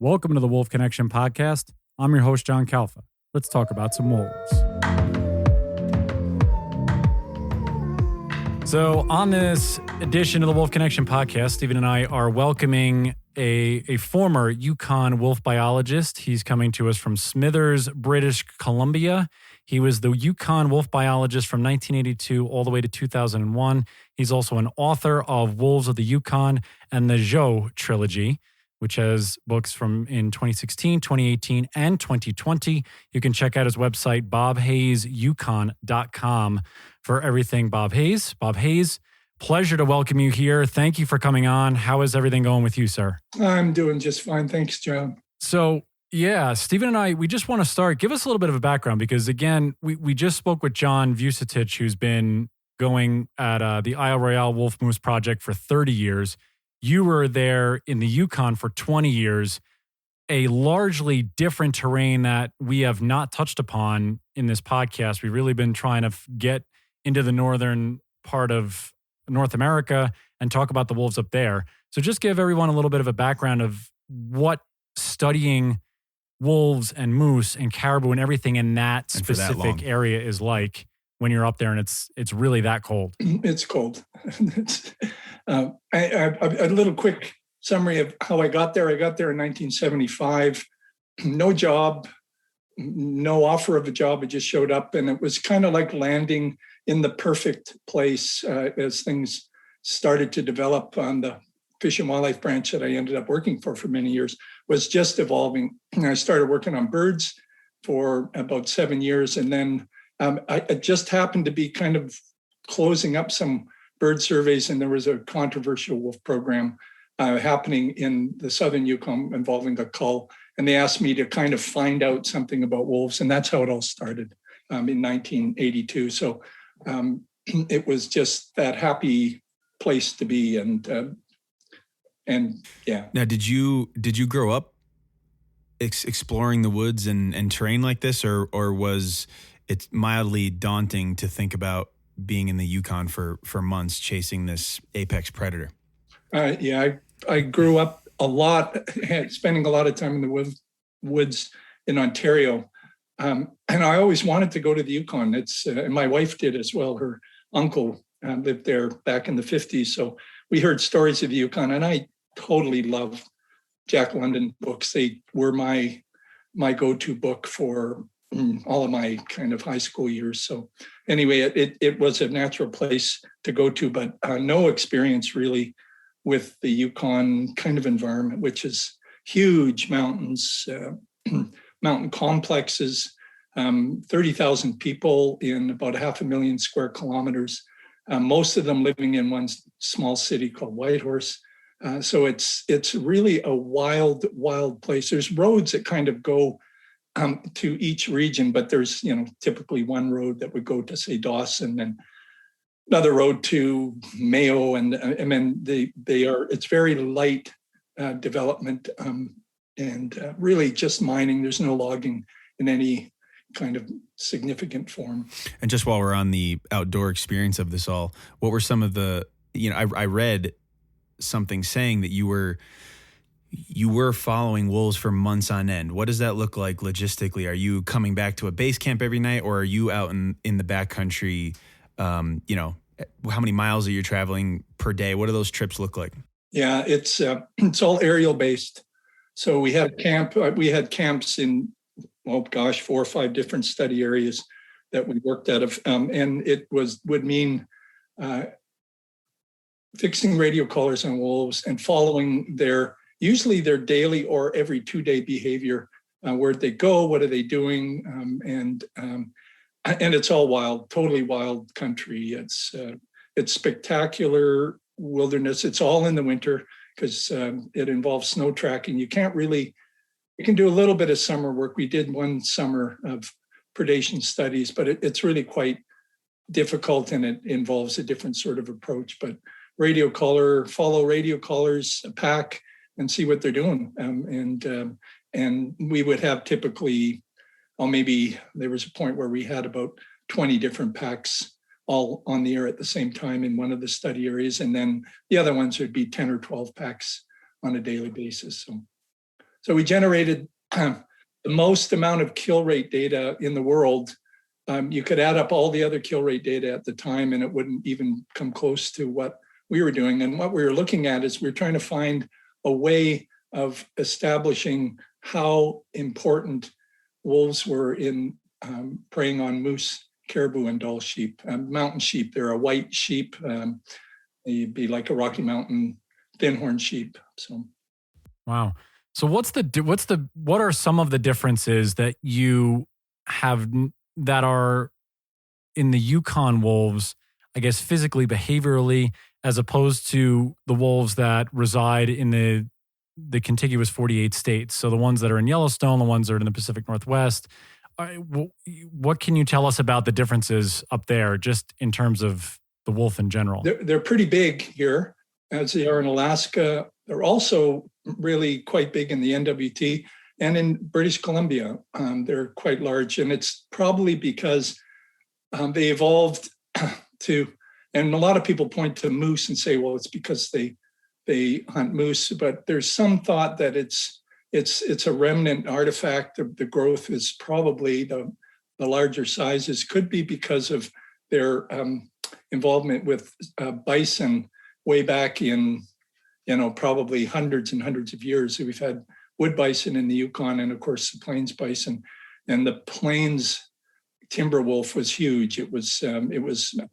Welcome to the Wolf Connection podcast. I'm your host, John Kalfa. Let's talk about some wolves. So on this edition of the Wolf Connection podcast, Stephen and I are welcoming a former Yukon wolf biologist. He's coming to us from Smithers, British Columbia. He was the Yukon wolf biologist from 1982 all the way to 2001. He's also an author of Wolves of the Yukon and the Joe trilogy, which has books from in 2016, 2018, and 2020. You can check out his website, bobhayesyukon.com, for everything Bob Hayes. Bob Hayes, pleasure to welcome you here. Thank you for coming on. How is everything going with you, sir? I'm doing just fine. Thanks, John. So, yeah, Stephen and I, we just want to start. Give us a little bit of a background because, again, we just spoke with John Vucetich, who's been going at the Isle Royale Wolf Moose Project for 30 years. You were there in the Yukon for 20 years, a largely different terrain that we have not touched upon in this podcast. We've really been trying to get into the northern part of North America and talk about the wolves up there. So just give everyone a little bit of a background of what studying wolves and moose and caribou and everything in that specific area is like when you're up there and it's really that cold. It's cold. A little quick summary of how I got there. I got there in 1975. No job, no offer of a job. I just showed up, and it was kind of like landing in the perfect place as things started to develop on the Fish and Wildlife branch that I ended up working for many years, was just evolving. And I started working on birds for about 7 years, and then I just happened to be kind of closing up some bird surveys, and there was a controversial wolf program happening in the southern Yukon involving a cull, and they asked me to kind of find out something about wolves, and that's how it all started in 1982. So it was just that happy place to be, and yeah. Now, did you grow up exploring the woods and terrain like this, or was it mildly daunting to think about being in the Yukon for months chasing this apex predator? Yeah, I grew up a lot, spending a lot of time in the woods in Ontario. And I always wanted to go to the Yukon. And my wife did as well. Her uncle lived there back in the 50s. So we heard stories of the Yukon, and I totally love Jack London books. They were my go-to book for all of my kind of high school years. So anyway, it was a natural place to go to, but no experience really with the Yukon kind of environment, which is huge mountains, mountain complexes, 30,000 people in about 500,000 square kilometers, most of them living in one small city called Whitehorse. So it's really a wild place. There's roads that kind of go to each region, but there's typically one road that would go to, say, Dawson, and another road to Mayo, and then it's very light development and really just mining. There's no logging in any kind of significant form. And just while we're on the outdoor experience of this all, what were some of the I read something saying that you were following wolves for months on end. What does that look like logistically? Are you coming back to a base camp every night, or are you out in the backcountry? How many miles are you traveling per day? What do those trips look like? Yeah, it's all aerial based. So we had camps in 4 or 5 different study areas that we worked out of, and it would mean fixing radio collars on wolves and following usually their daily or every 2-day behavior. Where'd they go? What are they doing? And it's all wild, totally wild country. It's spectacular wilderness. It's all in the winter because it involves snow tracking. You can do a little bit of summer work. We did one summer of predation studies, but it's really quite difficult, and it involves a different sort of approach. But follow radio collars, a pack, and see what they're doing. And we would have typically, maybe there was a point where we had about 20 different packs all on the air at the same time in one of the study areas. And then the other ones would be 10 or 12 packs on a daily basis. So So we generated the most amount of kill rate data in the world. You could add up all the other kill rate data at the time, and it wouldn't even come close to what we were doing. And what we were looking at is we're trying to find a way of establishing how important wolves were in preying on moose, caribou, and Dall sheep. Mountain sheep, they're a white sheep. They'd be like a Rocky Mountain thin-horn sheep. So, wow. So what are some of the differences that you have that are in the Yukon wolves, I guess physically, behaviorally, as opposed to the wolves that reside in the contiguous 48 states? So the ones that are in Yellowstone, the ones that are in the Pacific Northwest. What can you tell us about the differences up there, just in terms of the wolf in general? They're pretty big here, as they are in Alaska. They're also really quite big in the NWT and in British Columbia. They're quite large, and it's probably because they evolved to, and a lot of people point to moose and say, well, it's because they hunt moose, but there's some thought that it's a remnant artifact. The growth is probably the larger sizes, could be because of their involvement with bison way back in, probably hundreds and hundreds of years. We've had wood bison in the Yukon, and of course the plains bison. And the plains timber wolf was huge. It was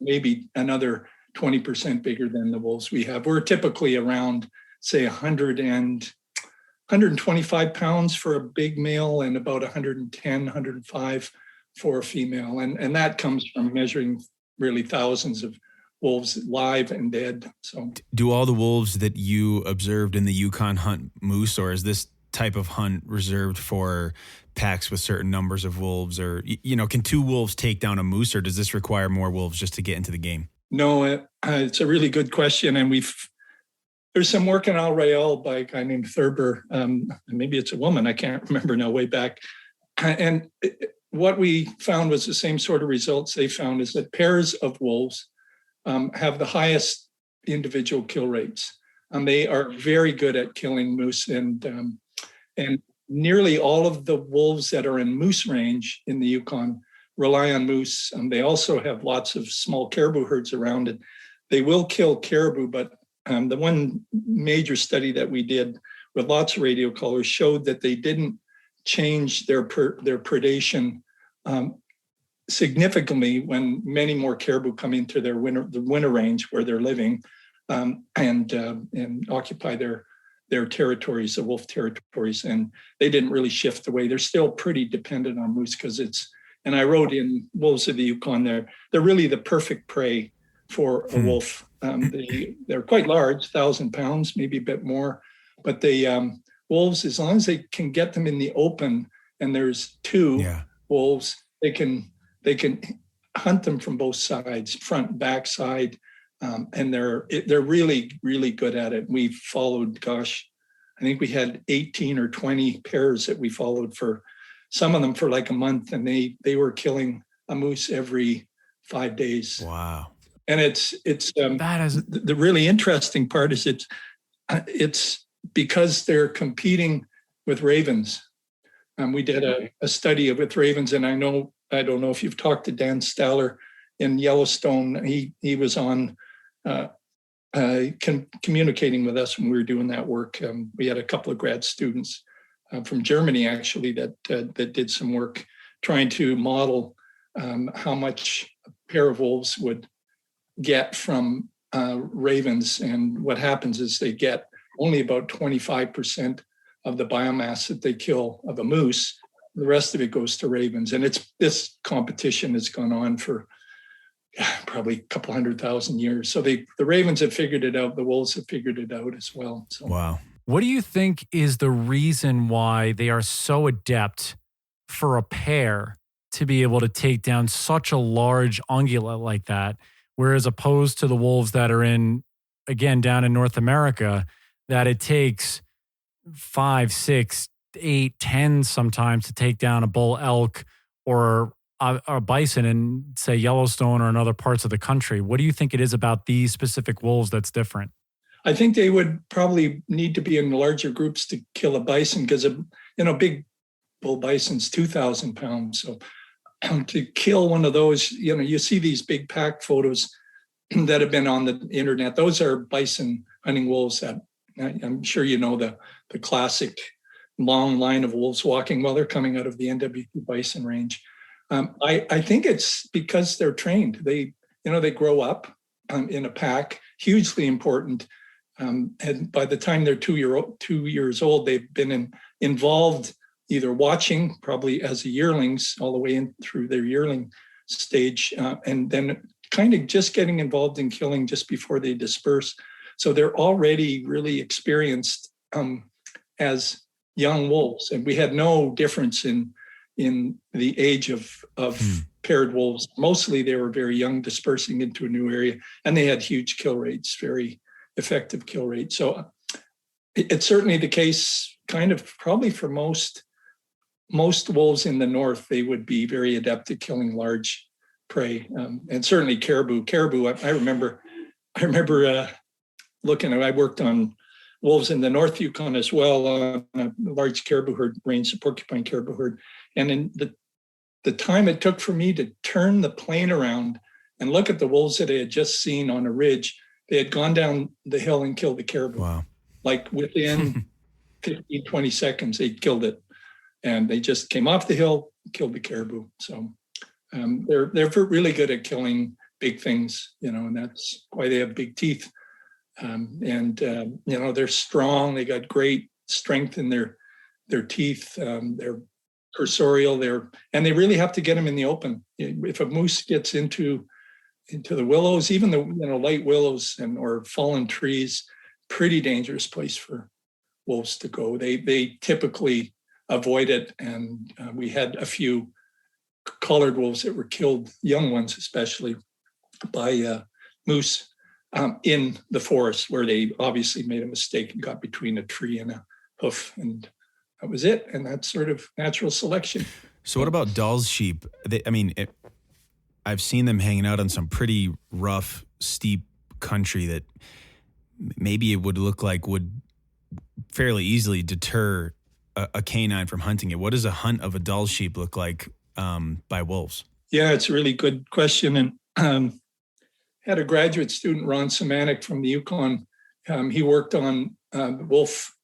maybe another 20% bigger than the wolves we have. We're typically around, say, 125 pounds for a big male and about 110, 105 for a female. And that comes from measuring really thousands of wolves live and dead. So, do all the wolves that you observed in the Yukon hunt moose, or is this type of hunt reserved for packs with certain numbers of wolves? Or, can two wolves take down a moose, or does this require more wolves just to get into the game? No, it's a really good question. And there's some work in Al Rael by a guy named Thurber. Maybe it's a woman, I can't remember now, way back. And what we found was the same sort of results they found, is that pairs of wolves have the highest individual kill rates. They are very good at killing moose, and nearly all of the wolves that are in moose range in the Yukon rely on moose. They also have lots of small caribou herds around it. They will kill caribou, but the one major study that we did with lots of radio collars showed that they didn't change their predation significantly when many more caribou come into the winter range where they're living, and occupy their territories, the wolf territories, and they didn't really shift away. They're still pretty dependent on moose because and I wrote in Wolves of the Yukon, they're really the perfect prey for a wolf. They're quite large, 1,000 pounds, maybe a bit more, but wolves, as long as they can get them in the open and there's two wolves, they can hunt them from both sides, front, back, side, and they're really, really good at it. We followed, I think we had 18 or 20 pairs that we followed for some of them for like a month, and they were killing a moose every 5 days. Wow. And it's that is the really interesting part is it's because they're competing with ravens. We did a study with ravens, and I don't know if you've talked to Dan Staller in Yellowstone. He was on communicating with us when we were doing that work. We had a couple of grad students from Germany, actually, that did some work trying to model how much a pair of wolves would get from ravens. And what happens is they get only about 25% of the biomass that they kill of a moose. The rest of it goes to ravens. And this competition has gone on for probably a couple 100,000 years. So the ravens have figured it out. The wolves have figured it out as well. So. Wow. What do you think is the reason why they are so adept for a pair to be able to take down such a large ungulate like that, whereas opposed to the wolves that are down in North America, that it takes 5, 6, 8, 10 sometimes to take down a bull elk or a bison in, say, Yellowstone or in other parts of the country? What do you think it is about these specific wolves that's different? I think they would probably need to be in larger groups to kill a bison because big bull bison's 2,000 pounds. So to kill one of those, you see these big pack photos that have been on the internet. Those are bison hunting wolves that I'm sure the classic long line of wolves walking while they're coming out of the NWP bison range. I think it's because they're trained. They grow up in a pack, hugely important. And by the time they're 2 years old, they've been involved either watching, probably as yearlings, all the way in through their yearling stage, and then kind of just getting involved in killing just before they disperse. So they're already really experienced as young wolves, and we had no difference in the age of paired wolves. Mostly they were very young, dispersing into a new area, and they had huge kill rates, very effective kill rates. So it's certainly the case, kind of probably for most wolves in the north. They would be very adept at killing large prey, and certainly caribou. I remember looking at. I worked on wolves in the North Yukon as well, on a large caribou herd range, the porcupine caribou herd. And in the time it took for me to turn the plane around and look at the wolves that I had just seen on a ridge, they had gone down the hill and killed the caribou. Wow. Like within 15, 20 seconds, they killed it. And they just came off the hill, killed the caribou. So they're really good at killing big things, and that's why they have big teeth. They're strong. They got great strength in their teeth. They're cursorial. And they really have to get them in the open. If a moose gets into the willows, even the light willows or fallen trees, pretty dangerous place for wolves to go. They typically avoid it, and we had a few collared wolves that were killed, young ones especially, by moose in the forest, where they obviously made a mistake and got between a tree and a hoof, and that was it. And that's sort of natural selection. So what about Dall's sheep? I've seen them hanging out on some pretty rough, steep country that maybe it would look like would fairly easily deter a canine from hunting it. What does a hunt of a Dall's sheep look like by wolves? Yeah, it's a really good question. And had a graduate student, Ron Semanek from the Yukon. He worked on wolf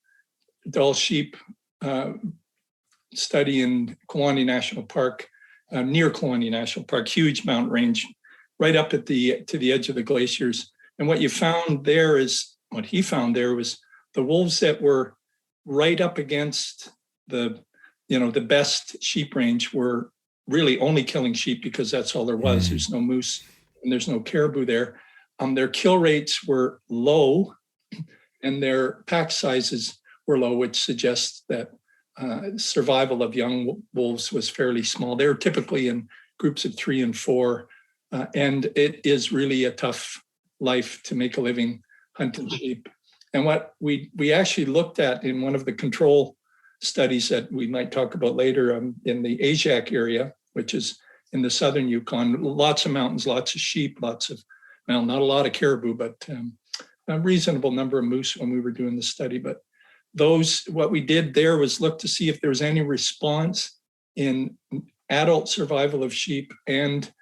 Dall's sheep study in Kluane National Park, near Kluane National Park, huge mountain range, right up to the edge of the glaciers. And what he found there was the wolves that were right up against the best sheep range were really only killing sheep because that's all there was. There's no moose and there's no caribou there. Their kill rates were low and their pack sizes were low, which suggests that survival of young wolves was fairly small. They were typically in groups of 3 and 4, and it is really a tough life to make a living hunting sheep. And what we actually looked at in one of the control studies that we might talk about later in the Ajac area, which is in the southern Yukon, lots of mountains, lots of sheep, not a lot of caribou, but a reasonable number of moose when we were doing the study. But what we did there was look to see if there was any response in adult survival of sheep and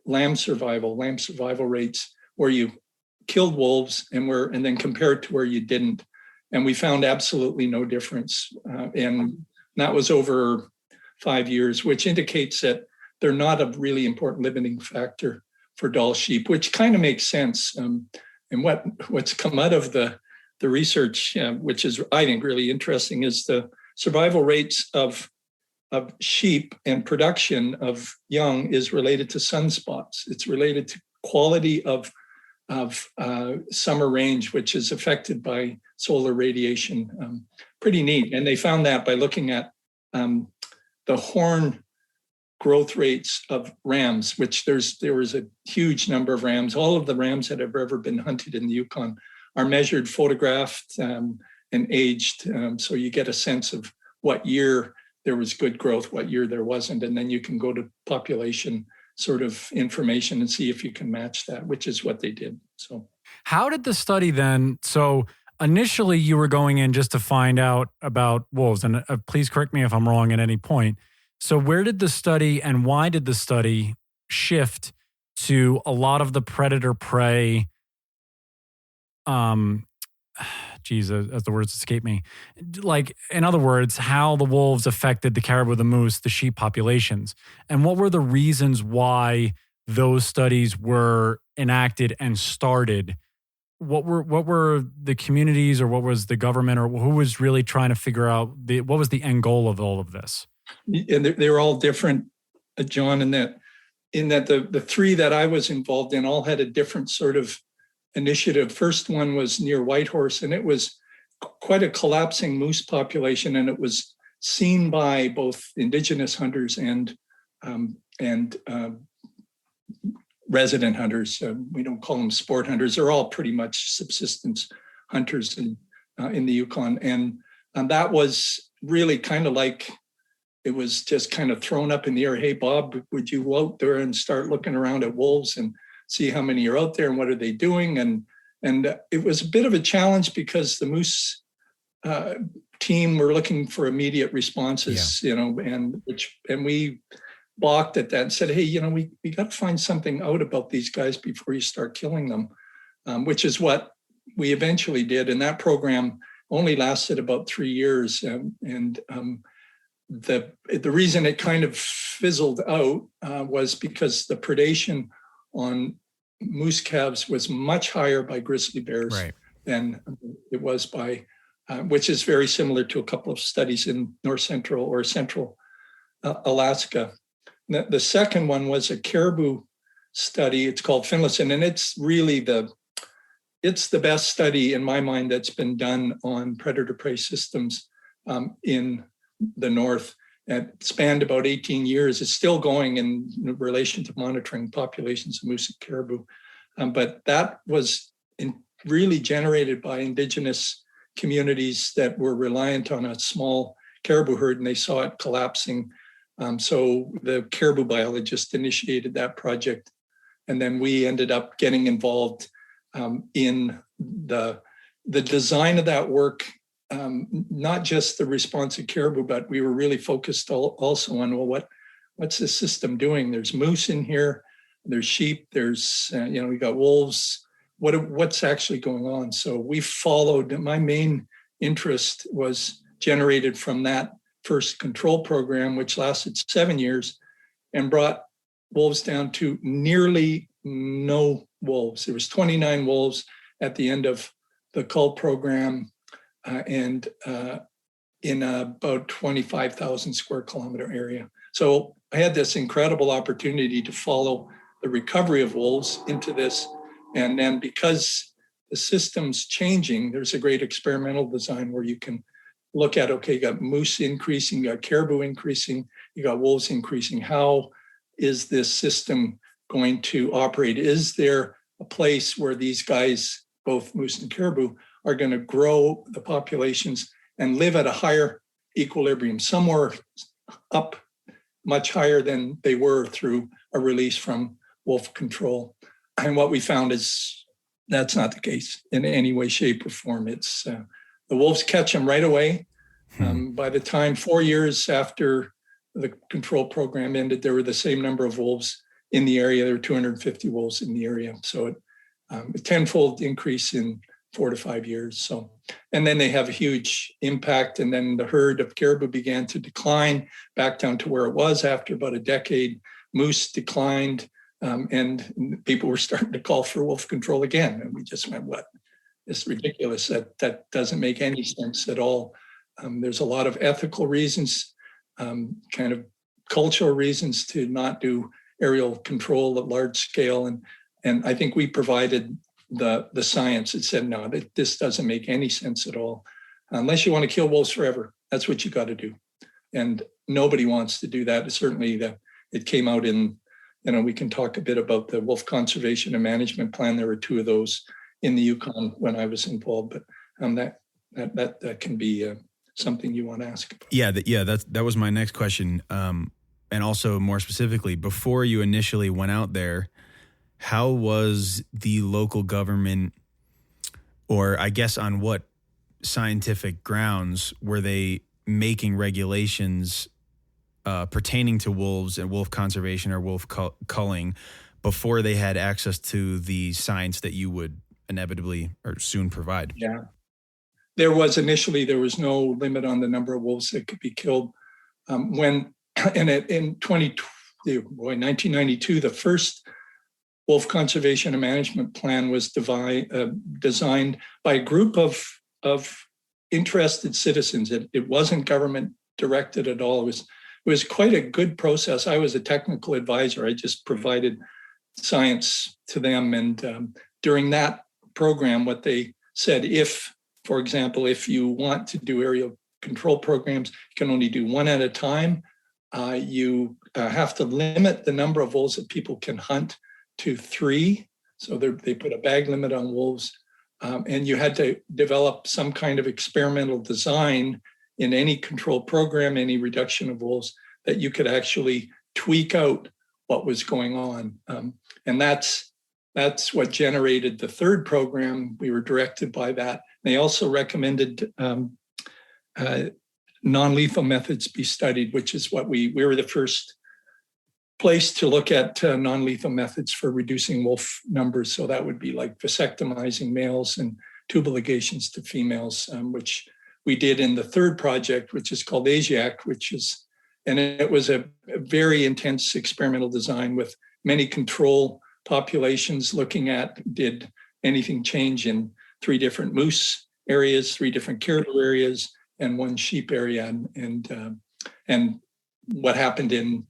lamb survival rates, where you killed wolves and then compared to where you didn't. And we found absolutely no difference. And that was over 5 years, which indicates that they're not a really important limiting factor for Dall sheep, which kind of makes sense. And what's come out of the research, which is, I think, really interesting, is the survival rates of sheep and production of young is related to sunspots. It's related to quality of summer range, which is affected by solar radiation. Pretty neat. And they found that by looking at the horn growth rates of rams, which there was a huge number of rams. All of the rams that have ever been hunted in the Yukon are measured, photographed, and aged. So you get a sense of what year there was good growth, what year there wasn't. And then you can go to population sort of information and see if you can match that, which is what they did. So How did the study then? So initially, you were going in just to find out about wolves, and please correct me if I'm wrong at any point. So where did the study and why did the study shift to a lot of the predator prey? Geez, as the words escape me. Like, in other words, how the wolves affected the caribou, the moose, the sheep populations, and what were the reasons why those studies were enacted and started? What were the communities, or what was the government, or who was really trying to figure out what was the end goal of all of this? And they were all different, John, in that the three that I was involved in all had a different sort of initiative. First one was near Whitehorse, and it was quite a collapsing moose population, and it was seen by both Indigenous hunters and resident hunters. We don't call them sport hunters. They're all pretty much subsistence hunters in the Yukon, and that was really kind of like, it was just kind of thrown up in the air. Hey, Bob, would you go out there and start looking around at wolves and see how many are out there and what are they doing? And it was a bit of a challenge because the moose team were looking for immediate responses, and we balked at that and said, hey, we got to find something out about these guys before you start killing them, which is what we eventually did. And that program only lasted about 3 years. The reason it kind of fizzled out was because the predation on moose calves was much higher by grizzly bears than it was by, which is very similar to a couple of studies in north central or central Alaska. The second one was a caribou study. It's called Finlayson, and it's really it's the best study in my mind that's been done on predator-prey systems in the north. It spanned about 18 years. It's still going in relation to monitoring populations of moose and caribou. But that was really generated by Indigenous communities that were reliant on a small caribou herd, and they saw it collapsing. So the caribou biologist initiated that project. And then we ended up getting involved in the design of that work. Not just the response of caribou, but we were really focused also on, well, what's the system doing? There's moose in here, there's sheep, there's, we got wolves. What's actually going on? So we followed, my main interest was generated from that first control program, which lasted 7 years and brought wolves down to nearly no wolves. There was 29 wolves at the end of the cull program. And in about 25,000 square kilometer area. So I had this incredible opportunity to follow the recovery of wolves into this. And then because the system's changing, there's a great experimental design where you can look at, okay, you got moose increasing, you got caribou increasing, you got wolves increasing. How is this system going to operate? Is there a place where these guys, both moose and caribou, are going to grow the populations and live at a higher equilibrium, somewhere up much higher than they were through a release from wolf control? And what we found is that's not the case in any way, shape, or form. It's the wolves catch them right away. By the time 4 years after the control program ended, there were the same number of wolves in the area. There were 250 wolves in the area. So a tenfold increase in 4 to 5 years. So, and then they have a huge impact. And then the herd of caribou began to decline back down to where it was after about a decade. Moose declined, and people were starting to call for wolf control again. And we just went, what? It's ridiculous. That doesn't make any sense at all. There's a lot of ethical reasons, kind of cultural reasons to not do aerial control at large scale. And I think we provided the science that said, no, this doesn't make any sense at all. Unless you want to kill wolves forever, that's what you got to do. And nobody wants to do that. Certainly it came out in, we can talk a bit about the wolf conservation and management plan. There were 2 of those in the Yukon when I was involved, but that can be something you want to ask about. That was my next question. And also more specifically, before you initially went out there, how was the local government Or I guess on what scientific grounds were they making regulations pertaining to wolves and wolf conservation or wolf culling before they had access to the science that you would inevitably or soon provide? Yeah. There was no limit on the number of wolves that could be killed. In 1992, the first wolf conservation and management plan was designed by a group of interested citizens. It wasn't government directed at all. It was quite a good process. I was a technical advisor. I just provided science to them. And during that program, what they said, for example, if you want to do area control programs, you can only do one at a time. You have to limit the number of wolves that people can hunt to 3. So they put a bag limit on wolves. And you had to develop some kind of experimental design in any control program, any reduction of wolves, that you could actually tweak out what was going on. And that's what generated the third program. We were directed by that. They also recommended non-lethal methods be studied, which is what we were the first place to look at non-lethal methods for reducing wolf numbers. So that would be like vasectomizing males and tubal ligations to females, which we did in the third project, which is called ASIAC, and it was a very intense experimental design with many control populations looking at, did anything change in 3 different moose areas, 3 different caribou areas, and 1 sheep area, and what happened in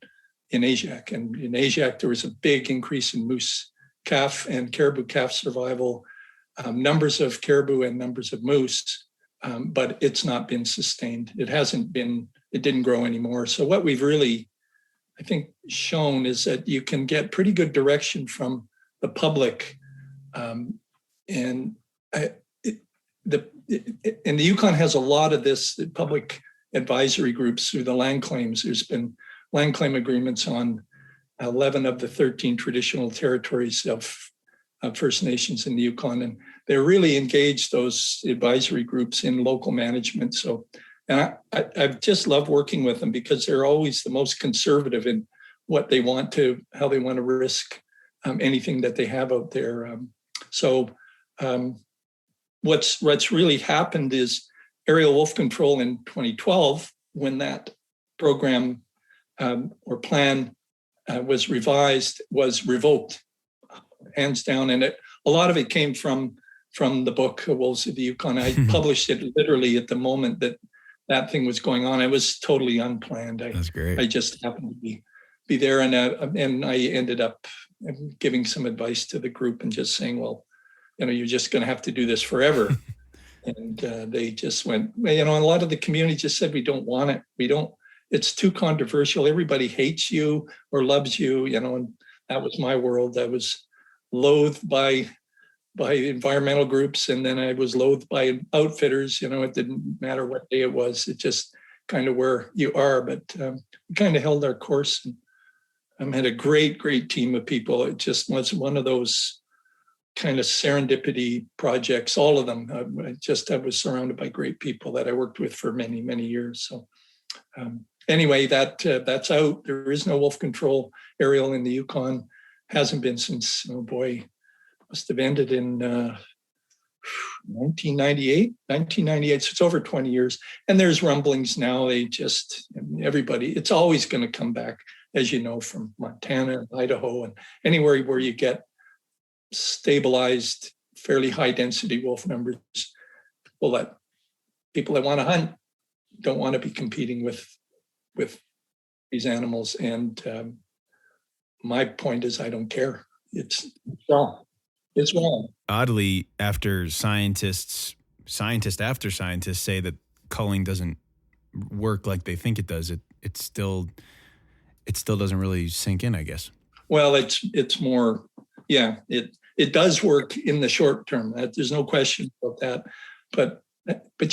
ASIAC. And in ASIAC, there was a big increase in moose calf and caribou calf survival, numbers of caribou and numbers of moose, but it's not been sustained. It didn't grow anymore. So what we've really, I think, shown is that you can get pretty good direction from the public. And the Yukon has a lot of this, the public advisory groups through the land claims. There's been land claim agreements on 11 of the 13 traditional territories of First Nations in the Yukon, and they're really engaged, those advisory groups, in local management. So, and I've just loved working with them because they're always the most conservative in what they want to, how they want to risk anything that they have out there. What's really happened is aerial wolf control in 2012, when that program or plan was revised, was revoked, hands down. And a lot of it came from the book Wolves of the Yukon. I published it literally at the moment that thing was going on. It was totally unplanned. That's great. I just happened to be there, and I ended up giving some advice to the group and just saying, well, you're just going to have to do this forever. And they just went, and a lot of the community just said, we don't want it. It's too controversial. Everybody hates you or loves you, and that was my world. I was loathed by environmental groups, and then I was loathed by outfitters. It didn't matter what day it was. It just kind of where you are. But we kind of held our course, and had a great, great team of people. It just was one of those kind of serendipity projects, all of them. I was surrounded by great people that I worked with for many, many years. So anyway, that's out. There is no wolf control aerial in the Yukon. Hasn't been since, must have ended in 1998. So it's over 20 years. And there's rumblings now. Everybody, it's always going to come back, as you know, from Montana and Idaho and anywhere where you get stabilized, fairly high density wolf numbers. People that want to hunt don't want to be competing with these animals. And my point is, I don't care. It's wrong. It's wrong. Oddly, after scientists after scientists say that culling doesn't work like they think it does, it still doesn't really sink in, I guess. Well, it's more, yeah, it does work in the short term. There's no question about that. But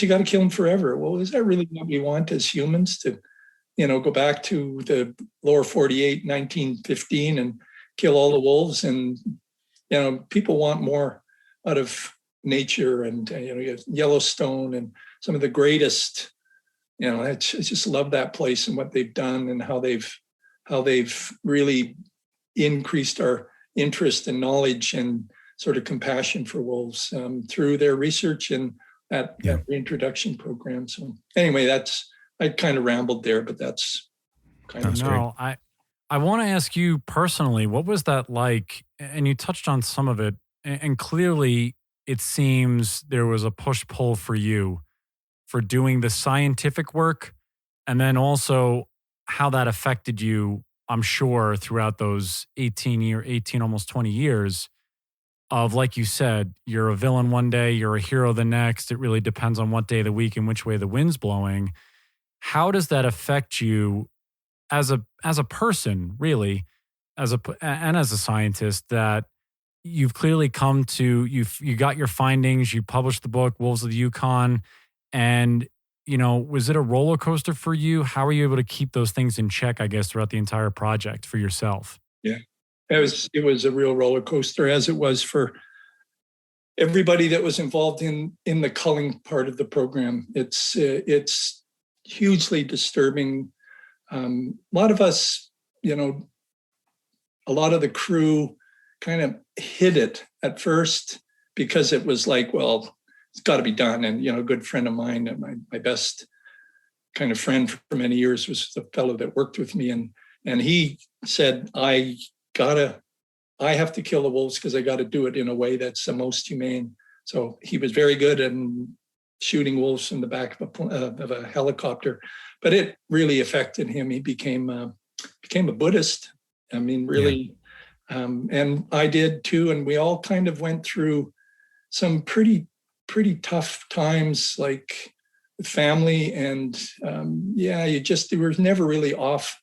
you got to kill them forever. Well, is that really what we want as humans, to, go back to the lower 48, 1915, and kill all the wolves? And, people want more out of nature, and you have Yellowstone and some of the greatest. I just love that place and what they've done and how they've really increased our interest and knowledge and sort of compassion for wolves through their research and that reintroduction program. So anyway, I kind of rambled there, but that's kind of no. I want to ask you personally, what was that like? And you touched on some of it, and clearly it seems there was a push-pull for you for doing the scientific work, and then also how that affected you, I'm sure, throughout those 18, almost 20 years of, like you said, you're a villain one day, you're a hero the next. It really depends on what day of the week and which way the wind's blowing. How does that affect you as a person, really, and as a scientist, that you've clearly come to, you got your findings, you published the book, Wolves of the Yukon, and, was it a roller coaster for you? How were you able to keep those things in check, I guess, throughout the entire project for yourself? Yeah, it was a real roller coaster, as it was for everybody that was involved in the culling part of the program. It's hugely disturbing. A lot of us, a lot of the crew kind of hid it at first because it was like, well, it's got to be done. And, a good friend of mine, and my best kind of friend for many years, was the fellow that worked with me. And he said, I have to kill the wolves because I got to do it in a way that's the most humane. So he was very good at shooting wolves from the back of a helicopter, but it really affected him. He became a Buddhist. I mean, really. Yeah. And I did too. And we all kind of went through some pretty tough times, like with family. And you were never really off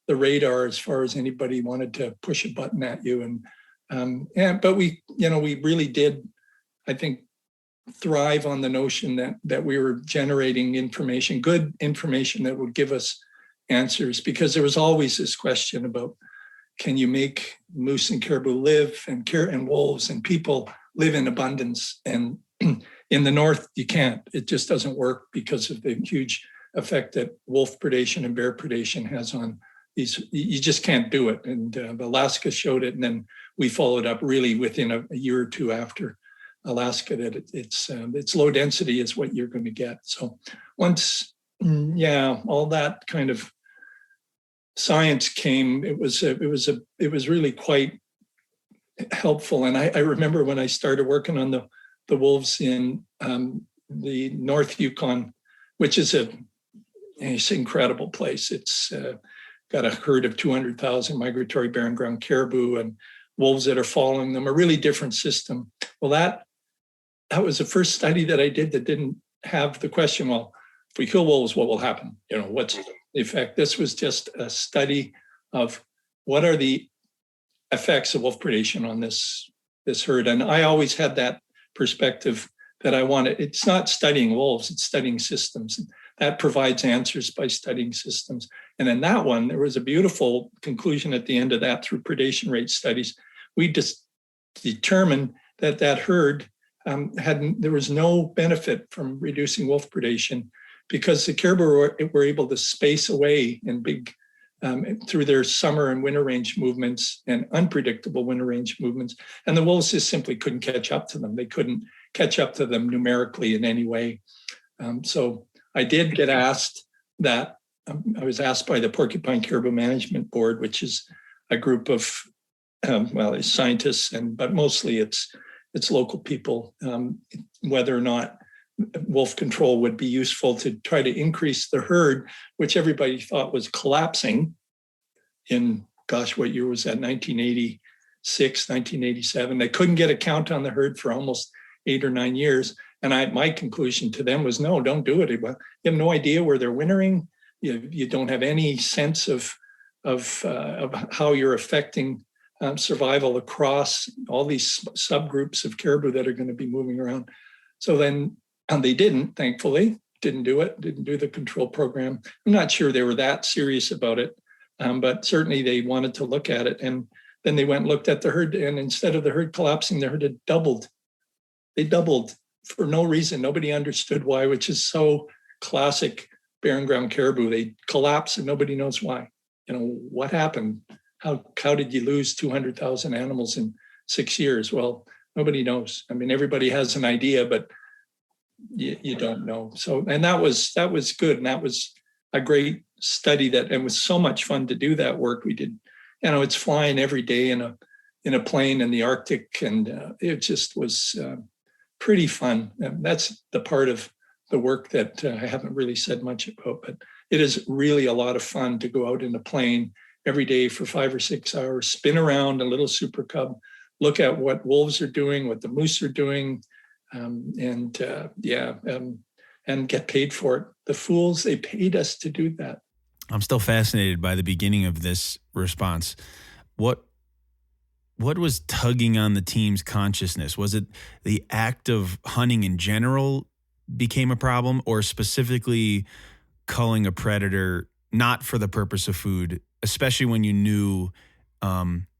the radar as far as anybody wanted to push a button at you. But we really did, I think, thrive on the notion that we were generating information, good information that would give us answers, because there was always this question about, can you make moose and caribou live, and wolves and people live in abundance? And in the north, you can't. It just doesn't work because of the huge effect that wolf predation and bear predation has on these. You just can't do it. And Alaska showed it, and then we followed up really within a year or two after Alaska that it's low density is what you're going to get. So once, all that kind of science came, it was really quite helpful. And I remember when I started working on the wolves in the North Yukon, which is it's an incredible place. It's got a herd of 200,000 migratory barren ground caribou and wolves that are following them, a really different system. Well, that was the first study that I did that didn't have the question, well, if we kill wolves, what will happen? What's the effect? This was just a study of what are the effects of wolf predation on this herd. And I always had that perspective that I wanted. It's not studying wolves, it's studying systems. That provides answers by studying systems. And in that one, there was a beautiful conclusion at the end of that through predation rate studies. We just determined that herd there was no benefit from reducing wolf predation because the caribou were able to space away in big through their summer and winter range movements and unpredictable winter range movements. And the wolves just simply couldn't catch up to them. They couldn't catch up to them numerically in any way. So I did get asked that. I was asked by the Porcupine Caribou Management Board, which is a group of it's scientists, but mostly it's local people, whether or not wolf control would be useful to try to increase the herd, which everybody thought was collapsing in, what year was that? 1986, 1987. They couldn't get a count on the herd for almost 8 or 9 years. And my conclusion to them was, no, don't do it. You have no idea where they're wintering. You don't have any sense of how you're affecting survival across all these subgroups of caribou that are going to be moving around. So then they didn't do it, didn't do the control program. I'm not sure they were that serious about it, but certainly they wanted to look at it. And then they went and looked at the herd, and instead of the herd collapsing, the herd had doubled They doubled for no reason. Nobody understood why, which is so classic barren ground caribou. They collapse and nobody knows why. What happened? How did you lose 200,000 animals in 6 years? Well, nobody knows. I mean, everybody has an idea, but you don't know. So, and that was good. And that was a great study and it was so much fun to do that work. We did, it's flying every day in a plane in the Arctic. And it just was pretty fun. And that's the part of the work that I haven't really said much about, but it is really a lot of fun to go out in a plane every day for 5 or 6 hours, spin around a little Super Cub, look at what wolves are doing, what the moose are doing, and get paid for it. The fools, they paid us to do that. I'm still fascinated by the beginning of this response. What was tugging on the team's consciousness? Was it the act of hunting in general became a problem, or specifically culling a predator not for the purpose of food, especially when you knew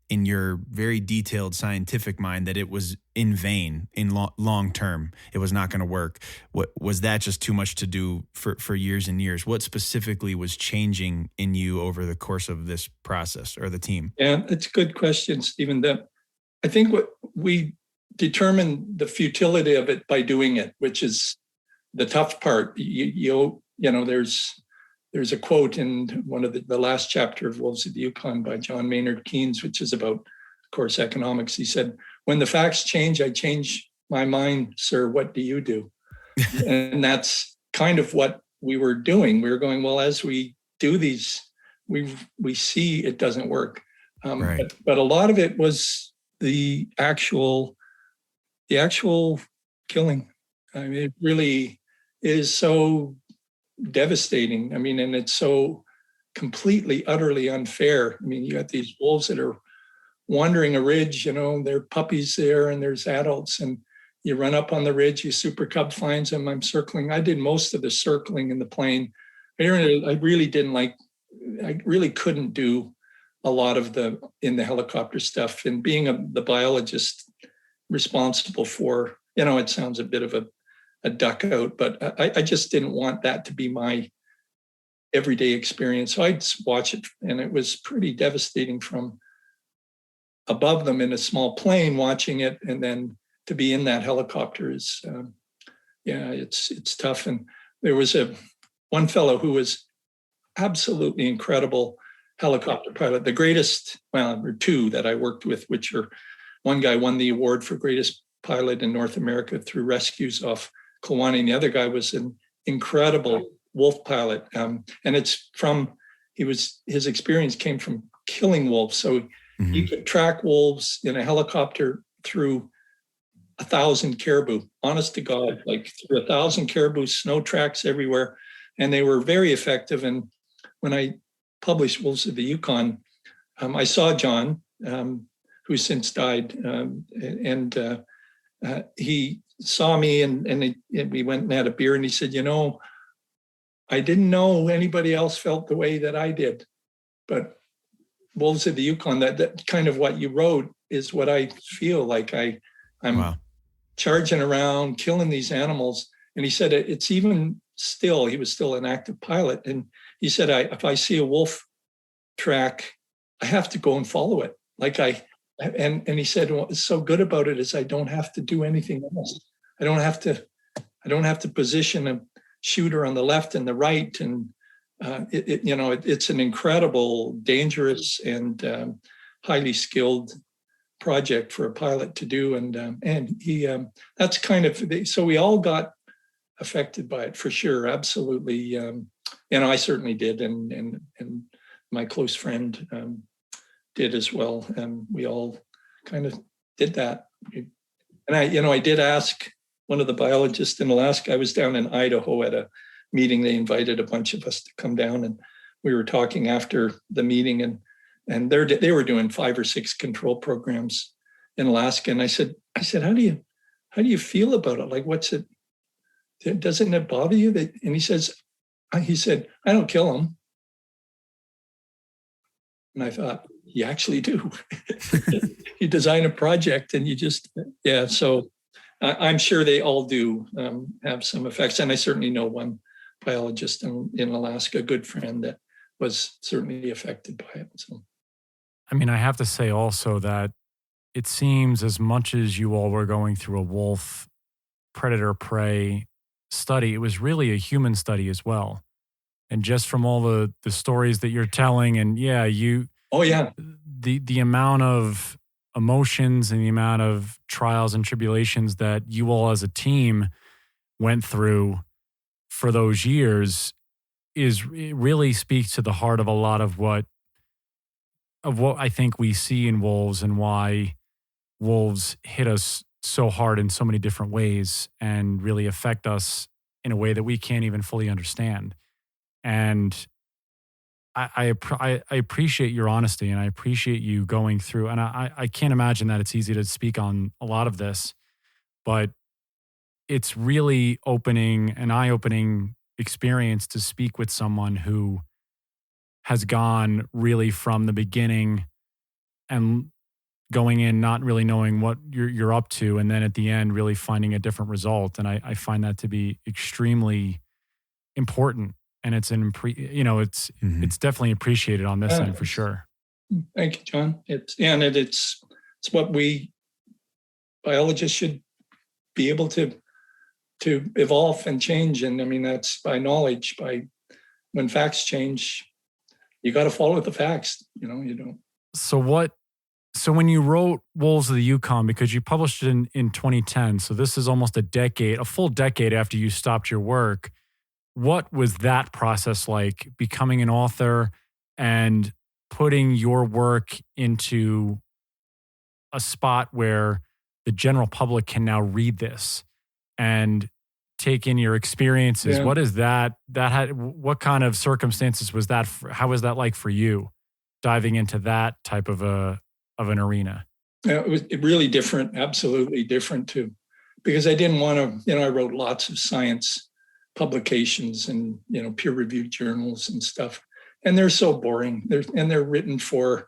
in your very detailed scientific mind that it was in vain in long term? It was not going to work. What was that just too much to do for years and years? What specifically was changing in you over the course of this process, or the team? Yeah, it's a good question, Stephen. I think what we determined the futility of it by doing it, which is the tough part. There's a quote in one of the last chapter of Wolves of the Yukon by John Maynard Keynes, which is about, of course, economics. He said, "When the facts change, I change my mind, sir. What do you do?" And that's kind of what we were doing. We were going, well, as we do these, we see it doesn't work. Right. But a lot of it was the actual killing. I mean, it really is so devastating. I mean, and it's so completely, utterly unfair. I mean, you got these wolves that are wandering a ridge, there are puppies there and there's adults, and you run up on the ridge, you Super Cub finds them. I'm circling. I did most of the circling in the plane. I really couldn't do a lot of in the helicopter stuff. And being the biologist responsible for, it sounds a bit of a duck out, but I just didn't want that to be my everyday experience. So I'd watch it, and it was pretty devastating from above them in a small plane watching it, and then to be in that helicopter is, it's tough. And there was one fellow who was absolutely incredible helicopter pilot, the greatest, there were two that I worked with, which are, one guy won the award for greatest pilot in North America through rescues off Kluane, and the other guy was an incredible wolf pilot. And his experience came from killing wolves. So he could track wolves in a helicopter through 1,000 caribou, honest to God, like through 1,000 caribou, snow tracks everywhere. And they were very effective. And when I published Wolves of the Yukon, I saw John, who since died, and he saw me and we went and had a beer, and he said, I didn't know anybody else felt the way that I did, but Wolves of the Yukon, that kind of what you wrote is what I feel like. I'm charging around, killing these animals. And he said, it's even still, he was still an active pilot. And he said, if I see a wolf track, I have to go and follow it. And he said, what's so good about it is I don't have to do anything else. I don't have to position a shooter on the left and the right. And it's an incredible, dangerous, and highly skilled project for a pilot to do. And he, that's kind of, so we all got affected by it for sure. Absolutely. I certainly did. And my close friend did as well. And we all kind of did that. And I did ask one of the biologists in Alaska. I was down in Idaho at a meeting. They invited a bunch of us to come down, and we were talking after the meeting, and they were doing 5 or 6 control programs in Alaska. And I said, how do you feel about it? Like, what's it? Doesn't it bother you? And he said, I don't kill them. And I thought, you actually do. You design a project and you just, so I'm sure they all do have some effects. And I certainly know one biologist in Alaska, a good friend, that was certainly affected by it. So, I mean, I have to say also that it seems as much as you all were going through a wolf predator prey study, it was really a human study as well. And just from all the stories that you're telling, and oh yeah, the amount of emotions and the amount of trials and tribulations that you all as a team went through for those years it really speaks to the heart of a lot of what I think we see in wolves, and why wolves hit us so hard in so many different ways and really affect us in a way that we can't even fully understand. And I appreciate your honesty, and I appreciate you going through, and I can't imagine that it's easy to speak on a lot of this, but it's really an eye-opening experience to speak with someone who has gone really from the beginning and going in not really knowing what you're up to, and then at the end really finding a different result. And I find that to be extremely important, and it's it's definitely appreciated on this end for sure. Thank you, John. It's what we biologists should be able to evolve and change. And I mean, that's by knowledge. When facts change, you got to follow the facts. You don't. So when you wrote Wolves of the Yukon, because you published it in 2010, so this is almost a full decade after you stopped your work, what was that process like, becoming an author and putting your work into a spot where the general public can now read this and take in your experiences? Yeah. What is that what kind of circumstances was that? How was that like for you, diving into that type of an arena? Yeah, it was really different, absolutely different too, because I didn't want to, I wrote lots of science publications and, peer-reviewed journals and stuff. And they're so boring. They're written for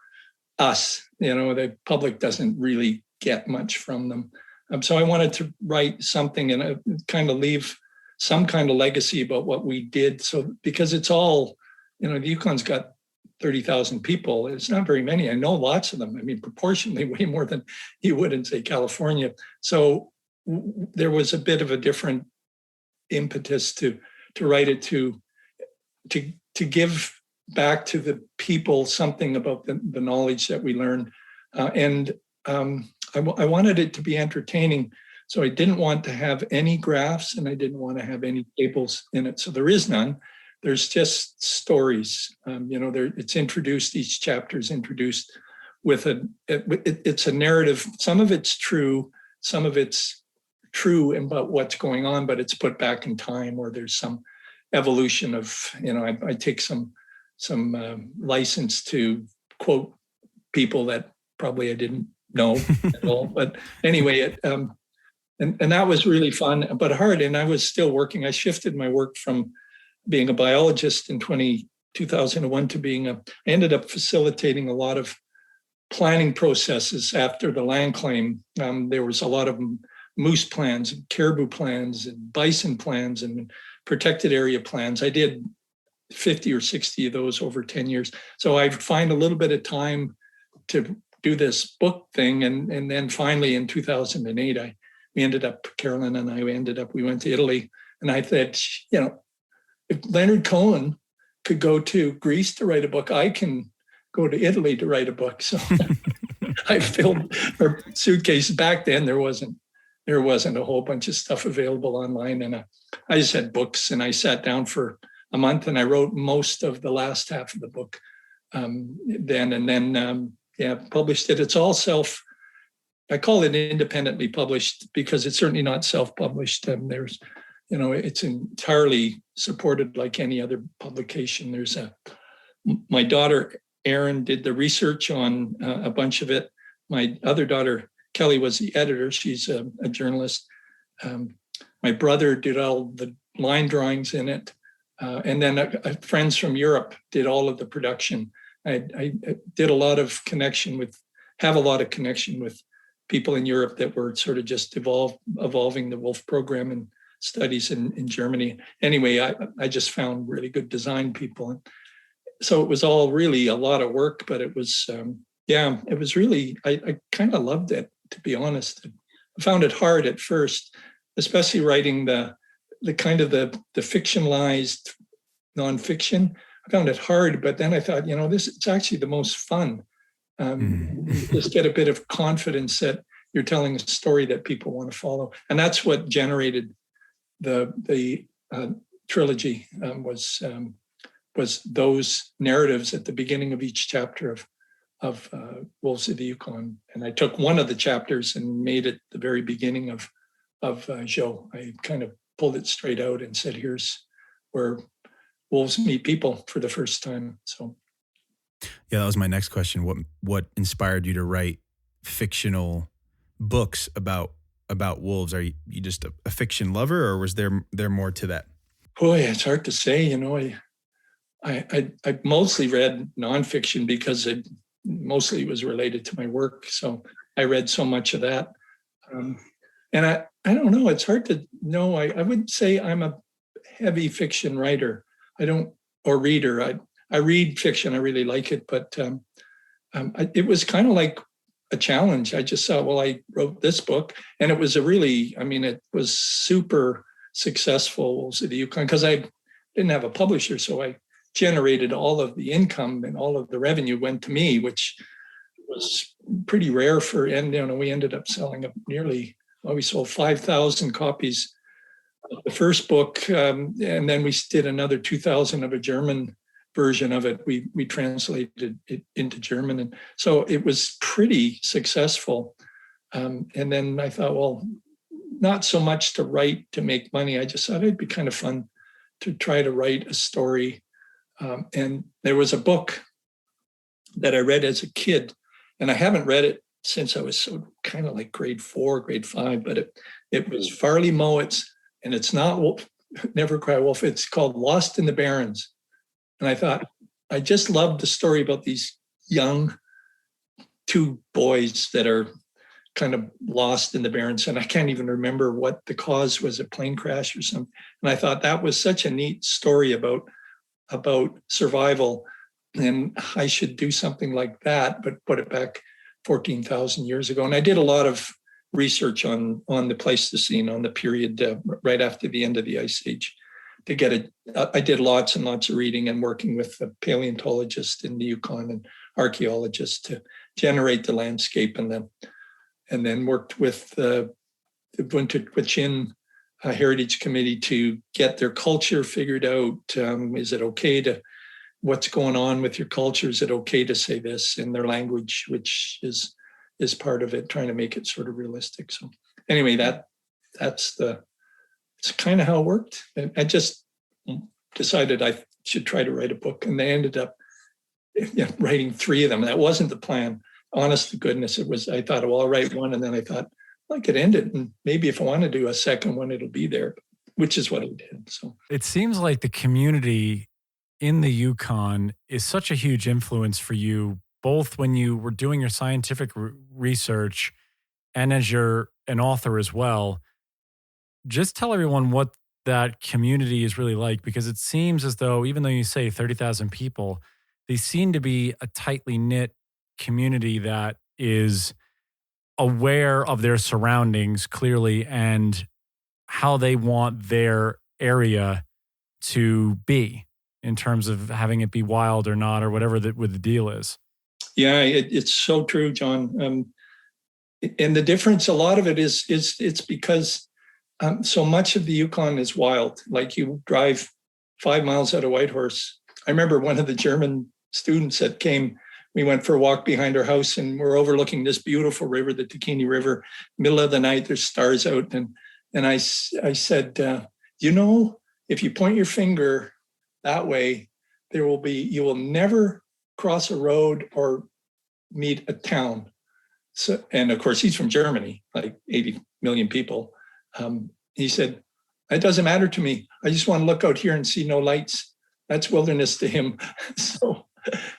us. The public doesn't really get much from them. So I wanted to write something and kind of leave some kind of legacy about what we did. So because it's all, the Yukon's got 30,000 people. It's not very many. I know lots of them. I mean, proportionally way more than you would in, say, California. So there was a bit of a different impetus to write it, to give back to the people something about the knowledge that we learned. I wanted it to be entertaining. So I didn't want to have any graphs, and I didn't want to have any tables in it. So there is none. There's just stories. It's introduced. Each chapter is introduced with it's a narrative. Some of it's true. Some of it's true about what's going on, but it's put back in time, or there's some evolution of. I take some license to quote people that probably I didn't know at all. But anyway, and that was really fun, but hard. And I was still working. I shifted my work from being a biologist in 2001 to I ended up facilitating a lot of planning processes after the land claim. There was a lot of moose plans, and caribou plans, and bison plans, and protected area plans. I did 50 or 60 of those over 10 years. So I'd find a little bit of time to do this book thing. And then finally in 2008, Carolyn and I we went to Italy, and I said, if Leonard Cohen could go to Greece to write a book, I can go to Italy to write a book. So I filled our suitcase. Back then there wasn't a whole bunch of stuff available online. And I just had books, and I sat down for a month and I wrote most of the last half of the book then published it. It's all I call it independently published because it's certainly not self-published. It's entirely supported like any other publication. My daughter, Erin, did the research on a bunch of it. My other daughter, Kelly, was the editor. She's a journalist. My brother did all the line drawings in it. And then friends from Europe did all of the production. I did have a lot of connection with people in Europe that were sort of just evolving the wolf program and studies in Germany. Anyway, I just found really good design people. And so it was all really a lot of work, but it was, it was really, I kind of loved it, to be honest. I found it hard at first, especially writing the kind of the fictionalized nonfiction. I found it hard, but then I thought, it's actually the most fun. You just get a bit of confidence that you're telling a story that people want to follow. And that's what generated the trilogy, was those narratives at the beginning of each chapter of Wolves of the Yukon. And I took one of the chapters and made it the very beginning of Joe. I kind of pulled it straight out and said, here's where wolves meet people for the first time. So, yeah, that was my next question. What inspired you to write fictional books about wolves? Are you just a fiction lover, or was there more to that? Boy, it's hard to say. I mostly read nonfiction because it mostly was related to my work. So I read so much of that. And I don't know, it's hard to know. I wouldn't say I'm a heavy fiction writer. Or reader. I read fiction, I really like it, but it was kind of like a challenge. I just thought, well, I wrote this book, and it was it was super successful, Wolves of the Yukon, because I didn't have a publisher, so I generated all of the income, and all of the revenue went to me, which was pretty rare and we ended up selling we sold 5,000 copies of the first book, and then we did another 2,000 of a German version of it. We translated it into German, and so it was pretty successful. And then I thought, well, not so much to write to make money. I just thought it'd be kind of fun to try to write a story. And there was a book that I read as a kid, and I haven't read it since I was so kind of like grade 4, grade 5, but it was Farley Mowat's, and it's not Never Cry Wolf. It's called Lost in the Barrens. And I thought, I just loved the story about these young 2 boys that are kind of lost in the Barrens. And I can't even remember what the cause was, a plane crash or something. And I thought that was such a neat story about survival. And I should do something like that, but put it back 14,000 years ago. And I did a lot of research on the Pleistocene, on the period right after the end of the Ice Age. I did lots and lots of reading and working with a paleontologist in the Yukon and archaeologists to generate the landscape, and then worked with the Wintwitchin Heritage Committee to get their culture figured out. Is it okay what's going on with your culture? Is it okay to say this in their language, which is part of it, trying to make it sort of realistic. So anyway, it's kind of how it worked. And I just decided I should try to write a book, and they ended up writing 3 of them. That wasn't the plan. Honest to goodness, it was. I thought, well, I'll write one, and then I thought, well, I could end it, and maybe if I want to do a second one, it'll be there, which is what I did. So it seems like the community in the Yukon is such a huge influence for you, both when you were doing your scientific research and as you're an author as well. Just tell everyone what that community is really like, because it seems as though, even though you say 30,000 people, they seem to be a tightly knit community that is aware of their surroundings clearly and how they want their area to be in terms of having it be wild or not, or whatever the deal is. Yeah, it's so true, John. And the difference, a lot of it is it's because so much of the Yukon is wild. Like, you drive 5 miles out of Whitehorse. I remember one of the German students that came, we went for a walk behind our house, and we're overlooking this beautiful river, the Takini River, middle of the night, there's stars out. And I said, if you point your finger that way, you will never cross a road or meet a town. So, and of course, he's from Germany, like 80 million people. He said, it doesn't matter to me. I just want to look out here and see no lights. That's wilderness to him.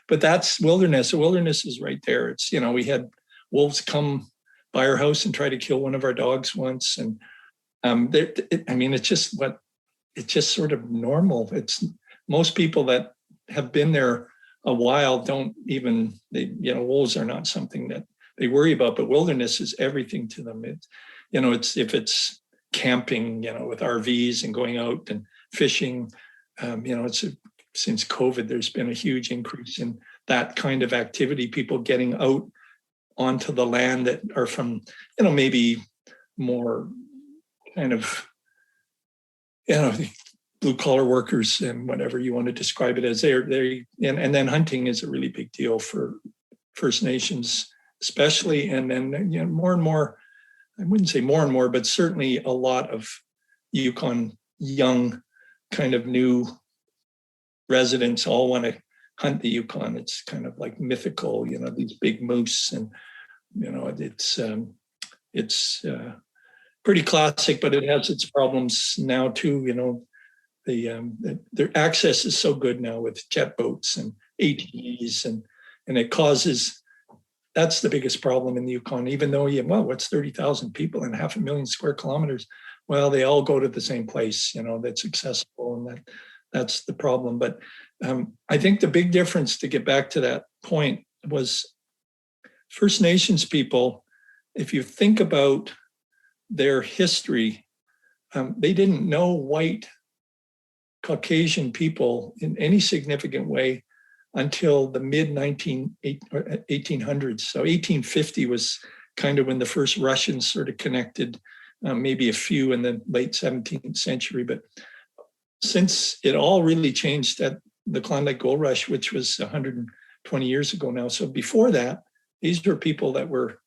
But that's wilderness. The wilderness is right there. It's, we had wolves come by our house and try to kill one of our dogs once. And it's just sort of normal. It's most people that have been there a while wolves are not something that they worry about, but wilderness is everything to them. If it's camping, with RVs and going out and fishing, since COVID, there's been a huge increase in that kind of activity, people getting out onto the land that are from, maybe more kind of, blue collar workers and whatever you want to describe it as. And then hunting is a really big deal for First Nations, especially. And then, more and more, I wouldn't say more and more, but certainly a lot of Yukon young kind of new residents all want to hunt the Yukon. It's kind of like mythical, these big moose, and it's pretty classic, but it has its problems now too. Their access is so good now with jet boats and ATVs, and it causes. That's the biggest problem in the Yukon. Even though what's 30,000 people and 500,000 square kilometers? Well, they all go to the same place, that's accessible, and that's the problem. But I think the big difference, to get back to that point, was First Nations people. If you think about their history, they didn't know white Caucasian people in any significant way until the mid 1800s. So 1850 was kind of when the first Russians sort of connected, maybe a few in the late 17th century. But since it all really changed at the Klondike Gold Rush, which was 120 years ago now. So before that, these were people that were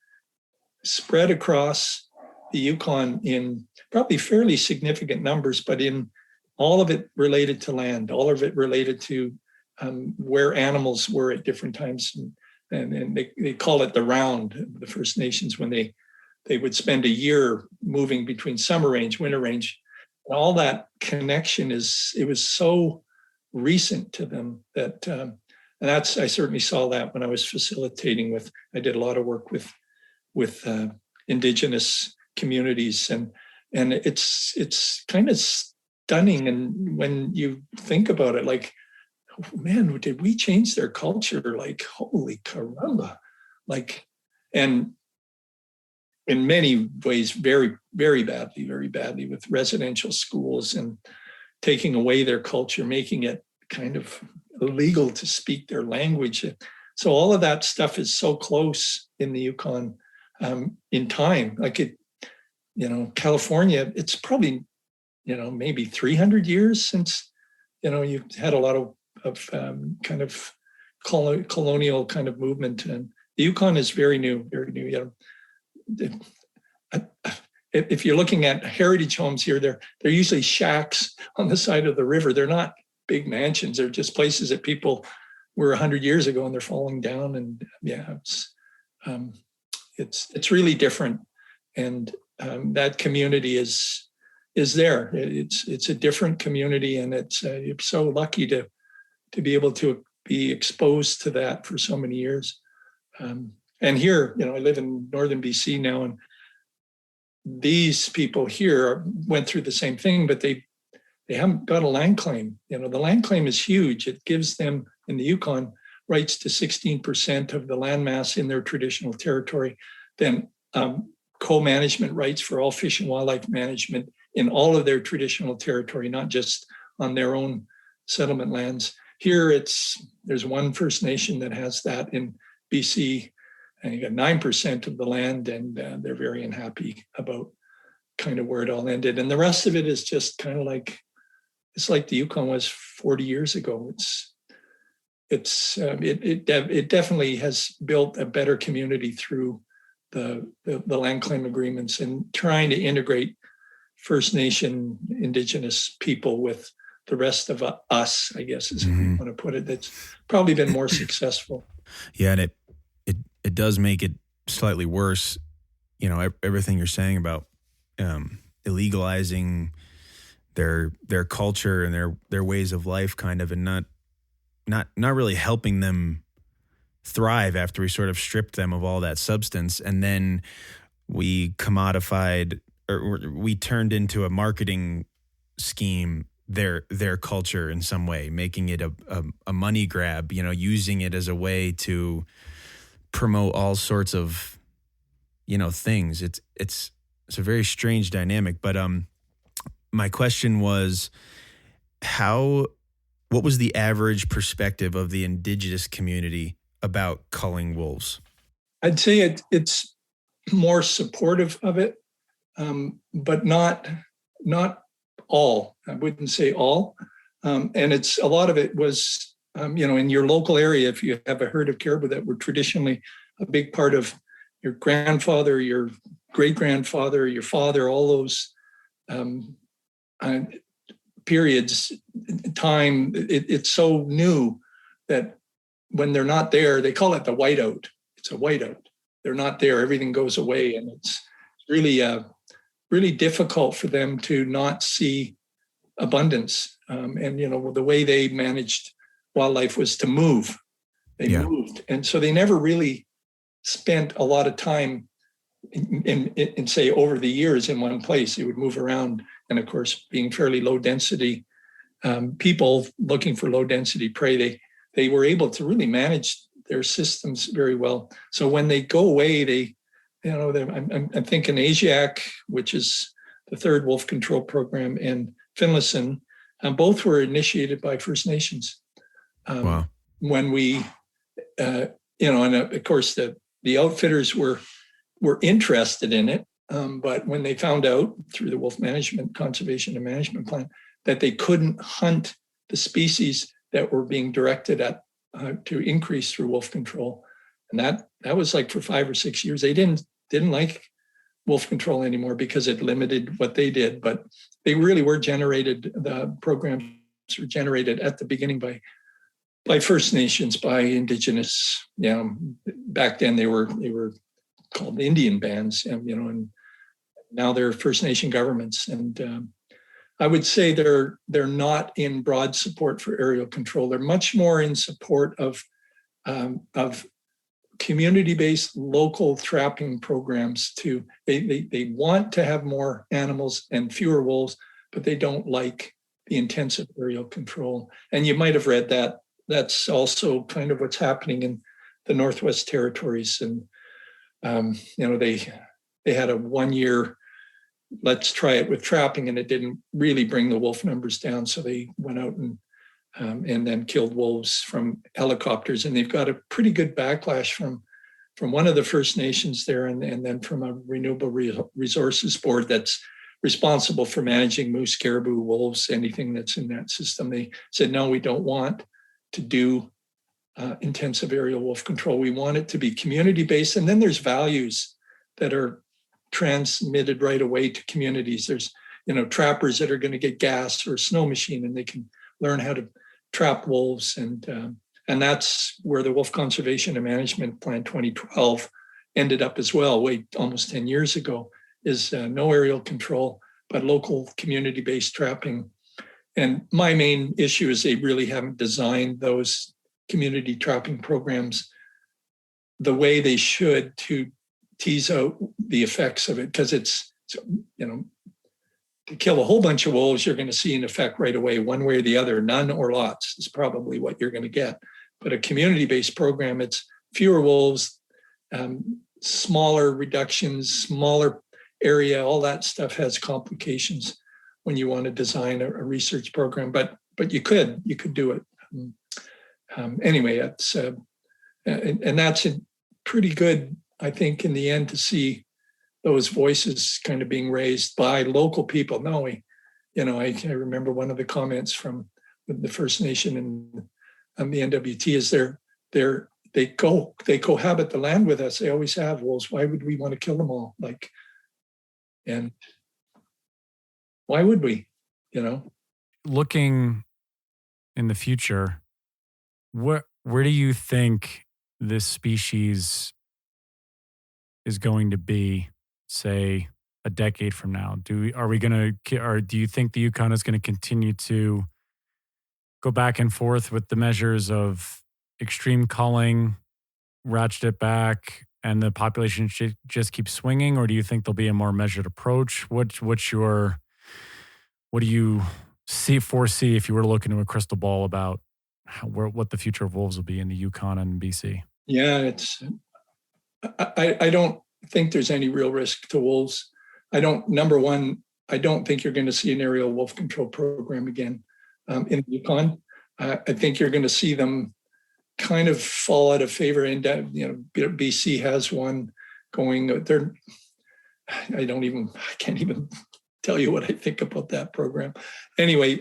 spread across the Yukon in probably fairly significant numbers, but in all of it related to land, all of it related to where animals were at different times. And they call it the round, the First Nations, when they would spend a year moving between summer range, winter range. And all that connection it was so recent to them that, and I certainly saw that when I was facilitating I did a lot of work with Indigenous communities, and it's kind of stunning. And when you think about it, like, oh, man, did we change their culture? Like, holy caramba. Like, and in many ways, very, very badly with residential schools and taking away their culture, making it kind of illegal to speak their language. So all of that stuff is so close in the Yukon in time. Like California, it's probably, maybe 300 years since, you've had a lot of kind of colonial kind of movement. And the Yukon is very new, very new. If you're looking at heritage homes here, they're usually shacks on the side of the river. They're not big mansions. They're just places that people were 100 years ago and they're falling down. And it's really different. And that community is there. It's a different community, and you're so lucky to be able to be exposed to that for so many years. And here, I live in northern BC now, and these people here went through the same thing, but they haven't got a land claim. The land claim is huge. It gives them, in the Yukon, rights to 16% of the landmass in their traditional territory, then co-management rights for all fish and wildlife management in all of their traditional territory, not just on their own settlement lands. Here, there's one First Nation that has that in BC, and you got 9% of the land, and they're very unhappy about kind of where it all ended. And the rest of it is just kind of like, it's like the Yukon was 40 years ago. It definitely has built a better community through the land claim agreements and trying to integrate First Nation Indigenous people with the rest of us, I guess is how you want to put it. That's probably been more successful. Yeah, and it does make it slightly worse. Everything you're saying about illegalizing their culture and their ways of life, kind of, and not really helping them thrive after we sort of stripped them of all that substance. And then we commodified, or we turned into a marketing scheme their culture in some way, making it a money grab, using it as a way to promote all sorts of, things. It's a very strange dynamic. But my question was, what was the average perspective of the indigenous community about culling wolves? I'd say it's more supportive of it, but not all. I wouldn't say all. And it's a lot of it was, in your local area, if you have a herd of caribou that were traditionally a big part of your grandfather, your great-grandfather, your father, all those periods, time, it's so new that when they're not there, they call it the whiteout. It's a whiteout. They're not there. Everything goes away. And it's really, really difficult for them to not see abundance. And, the way they managed wildlife was to move. They moved. And so they never really spent a lot of time in say over the years in one place. They would move around. And of course, being fairly low density people looking for low density prey, they were able to really manage their systems very well. So when they go away, I'm thinking Asiac, which is the third wolf control program, and Finlayson, both were initiated by First Nations. Wow. When we, and of course the outfitters were interested in it, but when they found out through the Wolf Management Conservation and Management Plan that they couldn't hunt the species that were being directed at to increase through wolf control, and that was like for 5 or 6 years, they didn't like wolf control anymore because it limited what they did. But they really were generated. The programs were generated at the beginning by First Nations, by Indigenous. Back then they were called Indian bands, and now they're First Nation governments. And I would say they're not in broad support for aerial control. They're much more in support of community-based local trapping programs. They want to have more animals and fewer wolves, but they don't like the intensive aerial control. And you might have read that. That's also kind of what's happening in the Northwest Territories. And they had a 1 year, let's try it with trapping, and it didn't really bring the wolf numbers down. So they went out and then killed wolves from helicopters. And they've got a pretty good backlash from one of the First Nations there, and then from a renewable resources board that's responsible for managing moose, caribou, wolves, anything that's in that system. They said, no, we don't want to do intensive aerial wolf control. We want it to be community-based. And then there's values that are transmitted right away to communities. There's, trappers that are going to get gas or a snow machine, and they can learn how to trap wolves. And that's where the Wolf Conservation and Management Plan 2012 ended up as well, almost 10 years ago, is no aerial control, but local community-based trapping. And my main issue is they really haven't designed those community trapping programs the way they should to tease out the effects of it. Because it's, to kill a whole bunch of wolves, you're going to see an effect right away, one way or the other. None or lots is probably what you're going to get. But a community-based program, it's fewer wolves, smaller reductions, smaller area, all that stuff has complications when you want to design a research program. But you could do it. Anyway, it's and that's pretty good, I think, in the end, to see those voices kind of being raised by local people. No, I remember one of the comments from the First Nation and the NWT is they cohabit the land with us. They always have. Wolves. Why would we want to kill them all? And why would we? Looking in the future, where do you think this species is going to be, say, a decade from now? Do you think the Yukon is going to continue to go back and forth with the measures of extreme culling, ratchet it back, and the population should just keep swinging, or do you think there'll be a more measured approach? What do you foresee if you were to look into a crystal ball about what the future of wolves will be in the Yukon and BC? Yeah, I don't think there's any real risk to wolves. Number one, I don't think you're going to see an aerial wolf control program again in the Yukon. I think you're going to see them kind of fall out of favor. And BC has one going. I can't even tell you what I think about that program. Anyway,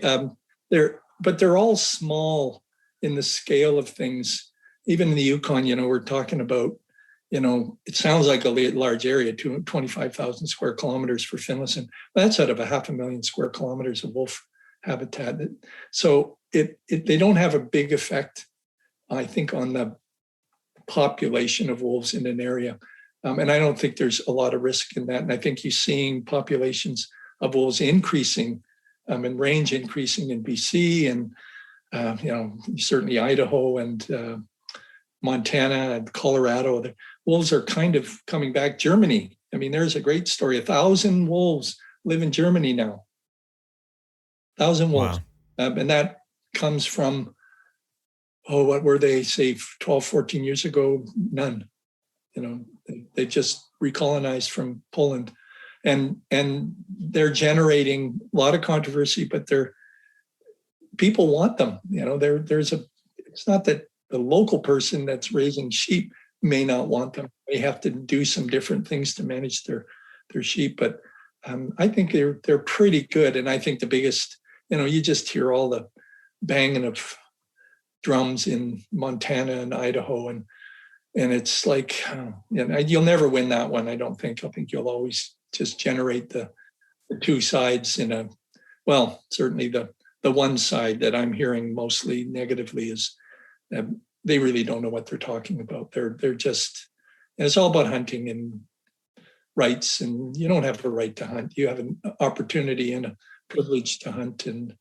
they're all small in the scale of things. Even in the Yukon, we're talking about, it sounds like a large area, 25,000 square kilometers for Finlayson. That's out of 500,000 square kilometers of wolf habitat. So they don't have a big effect, I think, on the population of wolves in an area. And I don't think there's a lot of risk in that. And I think you're seeing populations of wolves increasing and range increasing in BC and, certainly Idaho and Montana and Colorado. The wolves are kind of coming back. Germany, there's a great story. 1,000 wolves live in Germany now. 1,000 wolves. Wow. And that comes from, what were they, say, 12, 14 years ago? None. They just recolonized from Poland. And they're generating a lot of controversy, but people want them. It's not that the local person that's raising sheep may not want them. They have to do some different things to manage their sheep. But I think they're pretty good. And I think the biggest, you just hear all the banging of drums in Montana and Idaho, and it's like, you'll never win that one. I don't think. I think you'll always just generate the two sides certainly the one side that I'm hearing mostly negatively is they really don't know what they're talking about. They're just, and it's all about hunting and rights, and you don't have a right to hunt. You have an opportunity and a privilege to hunt, and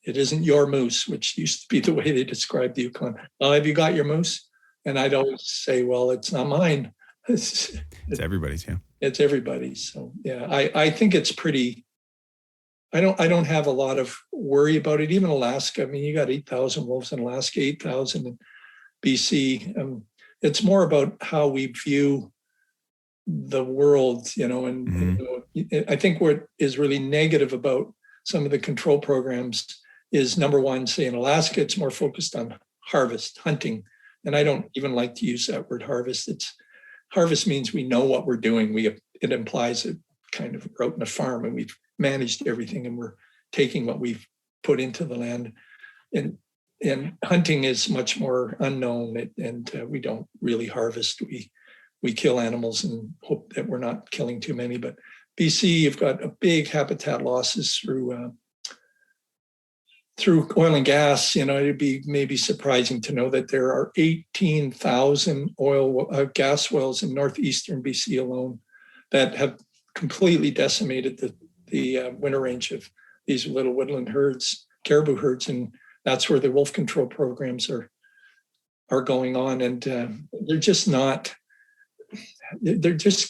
it isn't your moose, which used to be the way they described the Yukon. Have you got your moose? And I'd always say, well, it's not mine. It's everybody's, yeah. It's everybody's. So yeah, I think it's pretty. I don't have a lot of worry about it. Even Alaska, you got 8,000 wolves in Alaska, 8,000 in BC. It's more about how we view the world, and I think what is really negative about some of the control programs is, number one, say in Alaska, it's more focused on hunting. And I don't even like to use that word harvest. Harvest means we know what we're doing. It implies it kind of out in a farm, and we've managed everything, and we're taking what we've put into the land. And hunting is much more unknown, and we don't really harvest. We kill animals and hope that we're not killing too many. But BC, you've got a big habitat losses through oil and gas. It'd be maybe surprising to know that there are 18,000 gas wells in northeastern BC alone that have completely decimated the winter range of these little woodland herds, caribou herds, and that's where the wolf control programs are going on. And they're just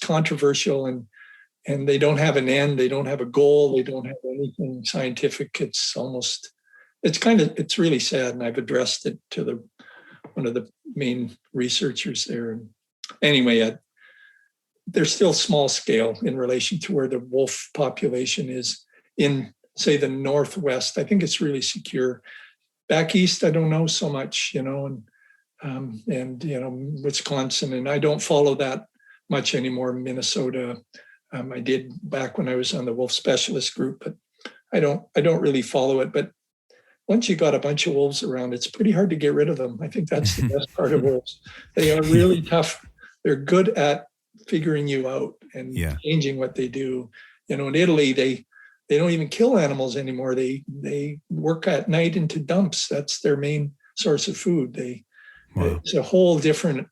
controversial, and they don't have an end. They don't have a goal. They don't have anything scientific. It's really sad. And I've addressed it to one of the main researchers there. And anyway, they're still small scale in relation to where the wolf population is in, say, the Northwest. I think it's really secure. Back east, I don't know so much, and Wisconsin, and I don't follow that much anymore. Minnesota, I did back when I was on the wolf specialist group, but I don't really follow it. But once you got a bunch of wolves around, it's pretty hard to get rid of them. I think that's the best part of wolves. They are really tough. They're good at figuring you out and changing what they do. In Italy, they don't even kill animals anymore. They work at night into dumps. That's their main source of food. It's a whole different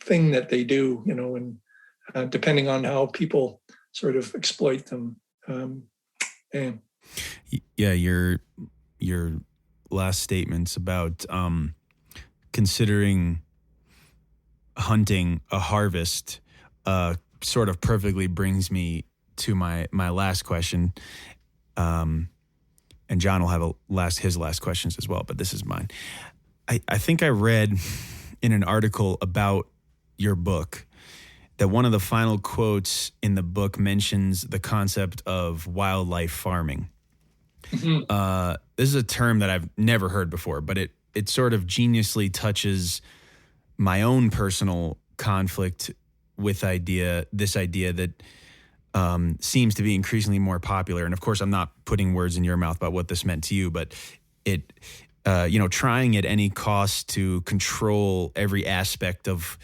thing that they do, and depending on how people sort of exploit them. Your last statements about considering hunting a harvest sort of perfectly brings me to my last question. And John will have his last questions as well, but this is mine. I think I read in an article about your book that one of the final quotes in the book mentions the concept of wildlife farming. Mm-hmm. This is a term that I've never heard before, but it sort of geniusly touches my own personal conflict with this idea that seems to be increasingly more popular. And of course, I'm not putting words in your mouth about what this meant to you, but it, trying at any cost to control every aspect of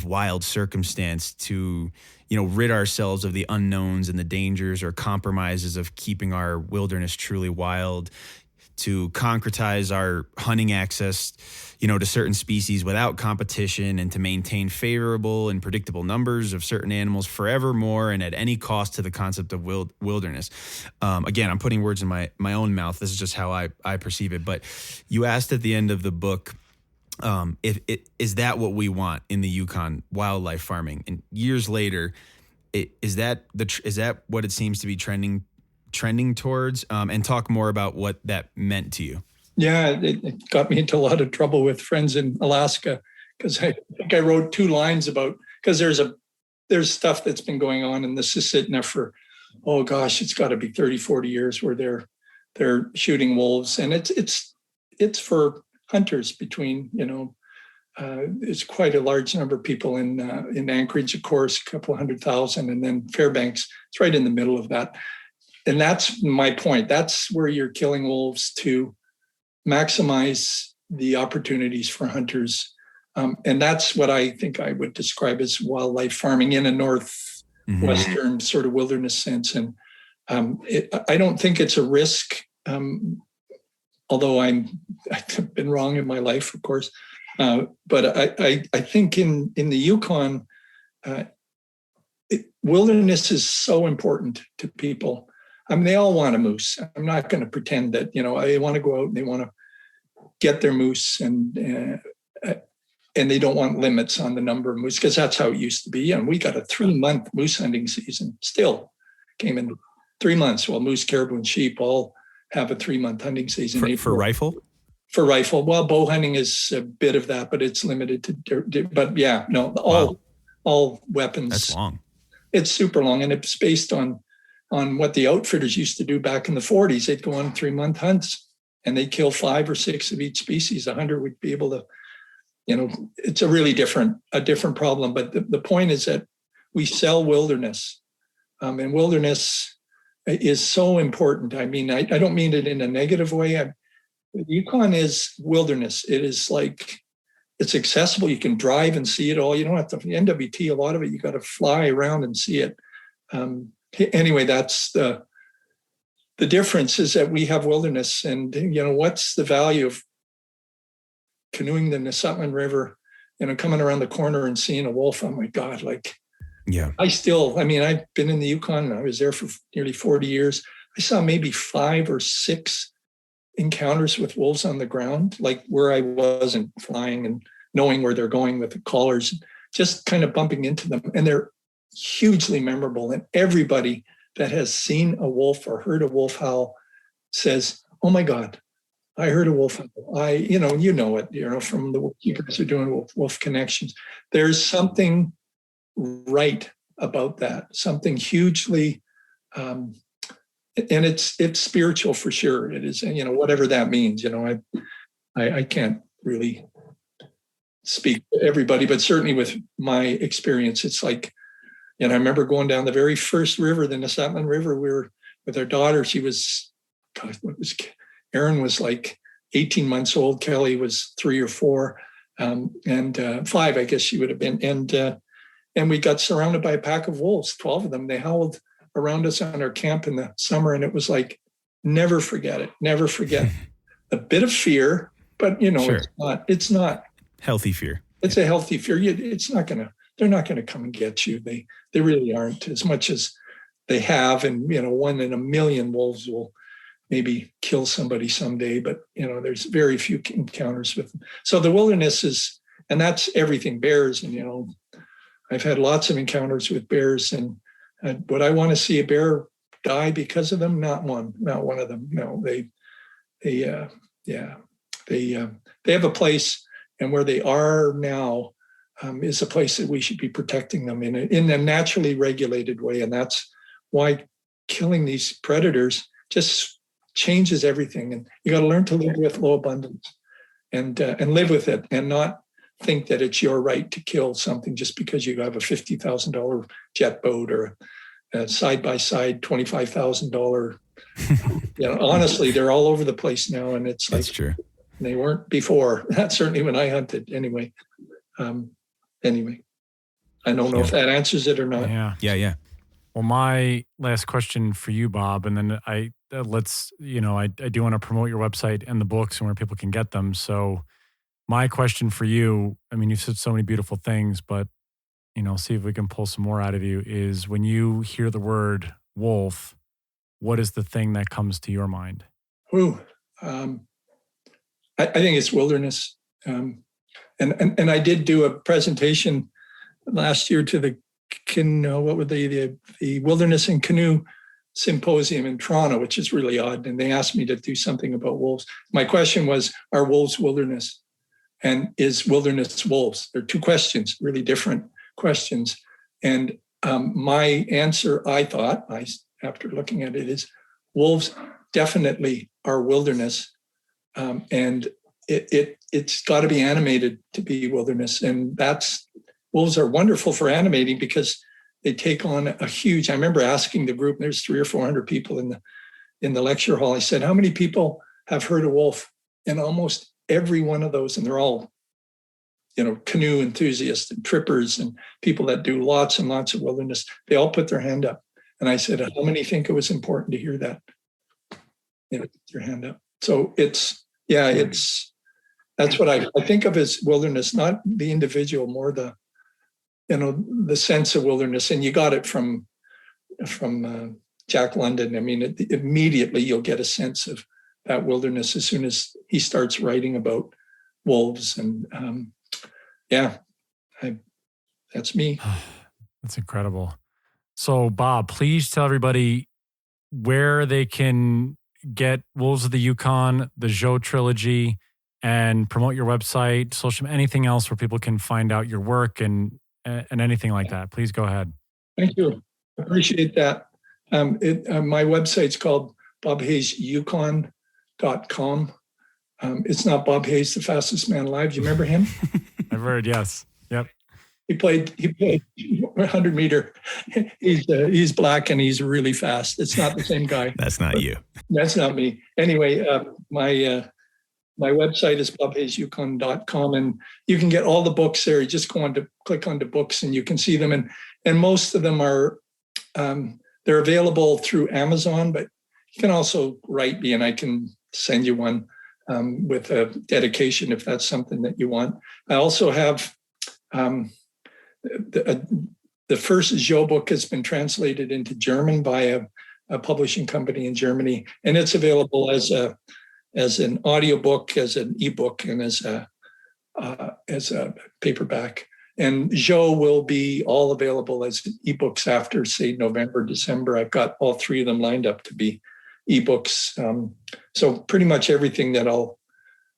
wild circumstance, to, rid ourselves of the unknowns and the dangers or compromises of keeping our wilderness truly wild, to concretize our hunting access, to certain species without competition, and to maintain favorable and predictable numbers of certain animals forevermore and at any cost to the concept of wilderness. Again, I'm putting words in my own mouth. This is just how I perceive it. But you asked at the end of the book, is that what we want in the Yukon, wildlife farming? And years later, is that what it seems to be trending towards? And talk more about what that meant to you. Yeah, it got me into a lot of trouble with friends in Alaska, because I think I wrote 2 lines about, because there's stuff that's been going on in the Susitna for, oh gosh, it's got to be 30, 40 years where they're shooting wolves, and it's for hunters between, it's quite a large number of people in Anchorage, of course, a couple 100,000, and then Fairbanks, it's right in the middle of that. And that's my point. That's where you're killing wolves to maximize the opportunities for hunters. And that's what I think I would describe as wildlife farming in a northwestern sort of wilderness sense. And I don't think it's a risk, although I've been wrong in my life, of course. But I think in the Yukon, wilderness is so important to people. I mean, they all want a moose. I'm not going to pretend that, they want to go out and they want to get their moose, and they don't want limits on the number of moose, because that's how it used to be. And we got a 3-month moose hunting season, still came in 3 months. Well, moose, caribou, and sheep all have a 3-month hunting season. For rifle? For rifle. Well, bow hunting is a bit of that, but it's limited to, but yeah, no, all weapons. That's long. It's super long, and it's based on what the outfitters used to do back in the 40s. They'd go on 3-month hunts, and they'd kill 5 or 6 of each species. A hunter would be able to, it's a really different problem. But the point is that we sell wilderness, and wilderness is so important. I mean, I don't mean it in a negative way. The Yukon is wilderness. It is like, it's accessible. You can drive and see it all. You don't have to NWT, a lot of it, you got to fly around and see it. Anyway, that's the difference, is that we have wilderness, and what's the value of canoeing the Nesutlan River, coming around the corner and seeing a wolf? Oh my God! Yeah. I've been in the Yukon. I was there for nearly 40 years. I saw maybe 5 or 6 encounters with wolves on the ground, like where I wasn't flying and knowing where they're going with the collars, just kind of bumping into them, and they're hugely memorable. And everybody that has seen a wolf or heard a wolf howl says, "Oh my God, I heard a wolf howl." You know it, from the keepers who are doing wolf connections. There's something right about that, something hugely, and it's spiritual for sure. It is, whatever that means. I can't really speak to everybody, but certainly with my experience, it's like. And I remember going down the very first river, the Nesutlan River. We were with our daughter. She was, Erin was like 18 months old. Kelly was 3 or 4, and 5, I guess she would have been. And we got surrounded by a pack of wolves, 12 of them. They howled around us on our camp in the summer, and it was like, never forget it. Never forget. A bit of fear, but sure. It's not healthy fear. It's a healthy fear. They're not going to come and get you. They really aren't, as much as they have. And, 1 in a million wolves will maybe kill somebody someday, but, there's very few encounters with them. So the wilderness is, and that's everything, bears. And, I've had lots of encounters with bears, and would I want to see a bear die because of them? Not one of them. No, they have a place, and where they are now is a place that we should be protecting them in a naturally regulated way. And that's why killing these predators just changes everything. And you got to learn to live with low abundance and live with it, and not think that it's your right to kill something just because you have a $50,000 jet boat or a side-by-side $25,000. Honestly, they're all over the place now, and it's That's true. They weren't before. Not certainly when I hunted. Anyway, I don't know if that answers it or not. Yeah. Well, my last question for you, Bob, and then I do want to promote your website and the books and where people can get them. So my question for you, I mean, you've said so many beautiful things, but, see if we can pull some more out of you, is when you hear the word wolf, what is the thing that comes to your mind? I think it's wilderness. And I did do a presentation last year to the Wilderness and Canoe Symposium in Toronto, which is really odd. And they asked me to do something about wolves. My question was, are wolves wilderness? And is wilderness wolves? They're two questions, really different questions. And my answer, I thought, after looking at it, is wolves definitely are wilderness. And it's got to be animated to be wilderness. And wolves are wonderful for animating because they take on a huge, I remember asking the group, there's 300 or 400 people in the lecture hall. I said, how many people have heard a wolf? And almost every one of those, and they're all, canoe enthusiasts and trippers and people that do lots and lots of wilderness, they all put their hand up. And I said, how many think it was important to hear that? Put their hand up. So that's what I think of as wilderness, not the individual, more the sense of wilderness. And you got it from Jack London. I mean, immediately you'll get a sense of that wilderness as soon as he starts writing about wolves. And that's me. That's incredible. So, Bob, please tell everybody where they can get Wolves of the Yukon, the Joe trilogy, and promote your website, social, anything else where people can find out your work and anything like that. Please go ahead. Thank you. Appreciate that. My website's called bobhaysyukon.com. It's not Bob Hayes, the fastest man alive. Do you remember him? I've heard, yes. Yep. He played 100 meter. He's black and he's really fast. It's not the same guy. That's not you. That's not me. Anyway, my website is bobhaysyukon.com, and you can get all the books there. You just click onto books and you can see them. And most of them are, they're available through Amazon, but you can also write me and I can send you one with a dedication if that's something that you want. I also have the first Joe book has been translated into German by a publishing company in Germany, and it's available as an audiobook, as an ebook, and as a paperback. And Joe will be all available as ebooks after, say, November, December. I've got all three of them lined up to be ebooks. So pretty much everything that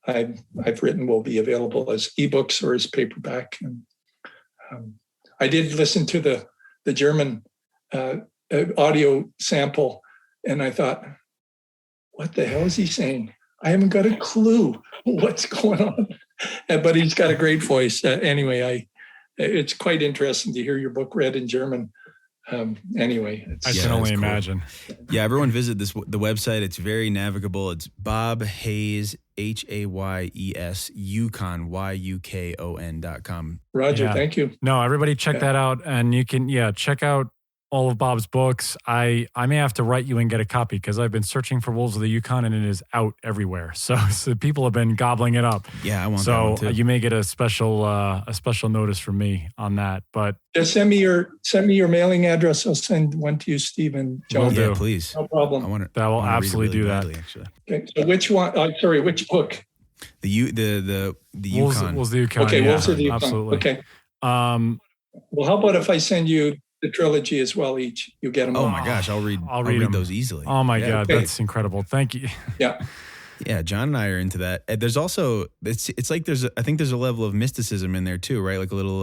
I've written will be available as ebooks or as paperback. And I did listen to the German audio sample, and I thought, what the hell is he saying? I haven't got a clue what's going on. But he's got a great voice. Anyway, it's quite interesting to hear your book read in German. Anyway, I can only imagine. Yeah, everyone visit the website. It's very navigable. It's Bob Hayes, Hayes, Yukon, YUKON.com. Roger, thank you. No, everybody check that out. And you can, check out all of Bob's books. I may have to write you and get a copy because I've been searching for Wolves of the Yukon and it is out everywhere. So people have been gobbling it up. Yeah, I want that one too. You may get a special notice from me on that. But just send me your mailing address. I'll send one to you, Steve and John. Yeah, please. No problem. That will absolutely do that. Actually. Okay, so which one? Which book? The Wolves, Yukon. Wolves of the Yukon. Okay, yeah, Wolves of the Yukon. absolutely. Okay. Um, Well, how about if I send you the trilogy as well? Each you get them. Oh all. my gosh, I'll read them. those easily. Oh my Yeah. God, Okay. that's incredible. Thank you. Yeah. Yeah, John and I are into that. There's also it's like I think there's a level of mysticism in there too, right? Like a little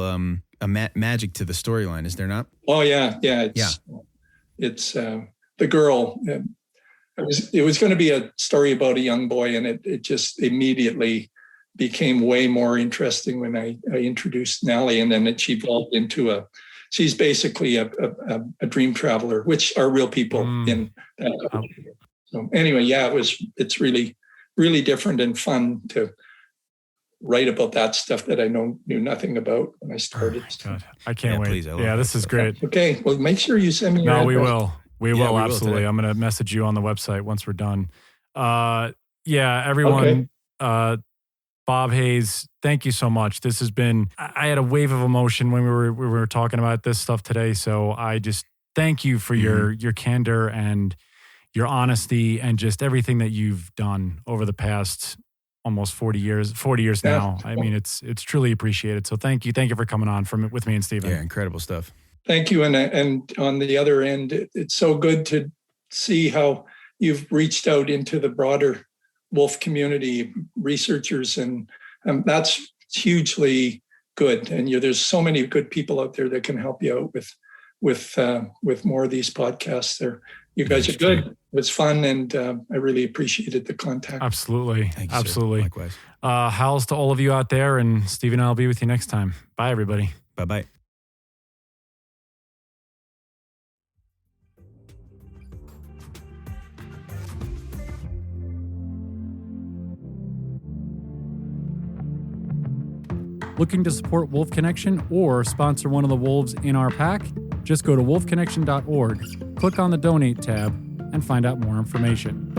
magic to the storyline, is there not? Oh yeah. It's the girl. It was going to be a story about a young boy, and it just immediately became way more interesting when I introduced Nellie, and then she evolved into she's basically a dream traveler, which are real people in that culture. So anyway, yeah, it's really, really different and fun to write about that stuff that I knew nothing about when I started. God, I can't wait. Please, I love yeah, this that is stuff. great. Okay, well, make sure you send me your No, we address. will. We Yeah, will we will absolutely. today. I'm going to message you on the website once we're done. Yeah, everyone. Okay. Bob Hayes, thank you so much. This has been. I had a wave of emotion when we were talking about this stuff today. So I just thank you for your candor and your honesty and just everything that you've done over the past almost 40 years now. I mean, it's truly appreciated. So thank you for coming on with me and Stephen. Yeah, incredible stuff. Thank you. And on the other end, it's so good to see how you've reached out into the broader wolf community, researchers, and that's hugely good. And there's so many good people out there that can help you out with more of these podcasts. You guys are good. It was fun, and I really appreciated the contact. Absolutely. Thank you, absolutely. sir. Likewise. Howls to all of you out there, and Stephen and I'll be with you next time. Bye, everybody. Bye-bye. Looking to support Wolf Connection or sponsor one of the wolves in our pack? Just go to wolfconnection.org, click on the Donate tab, and find out more information.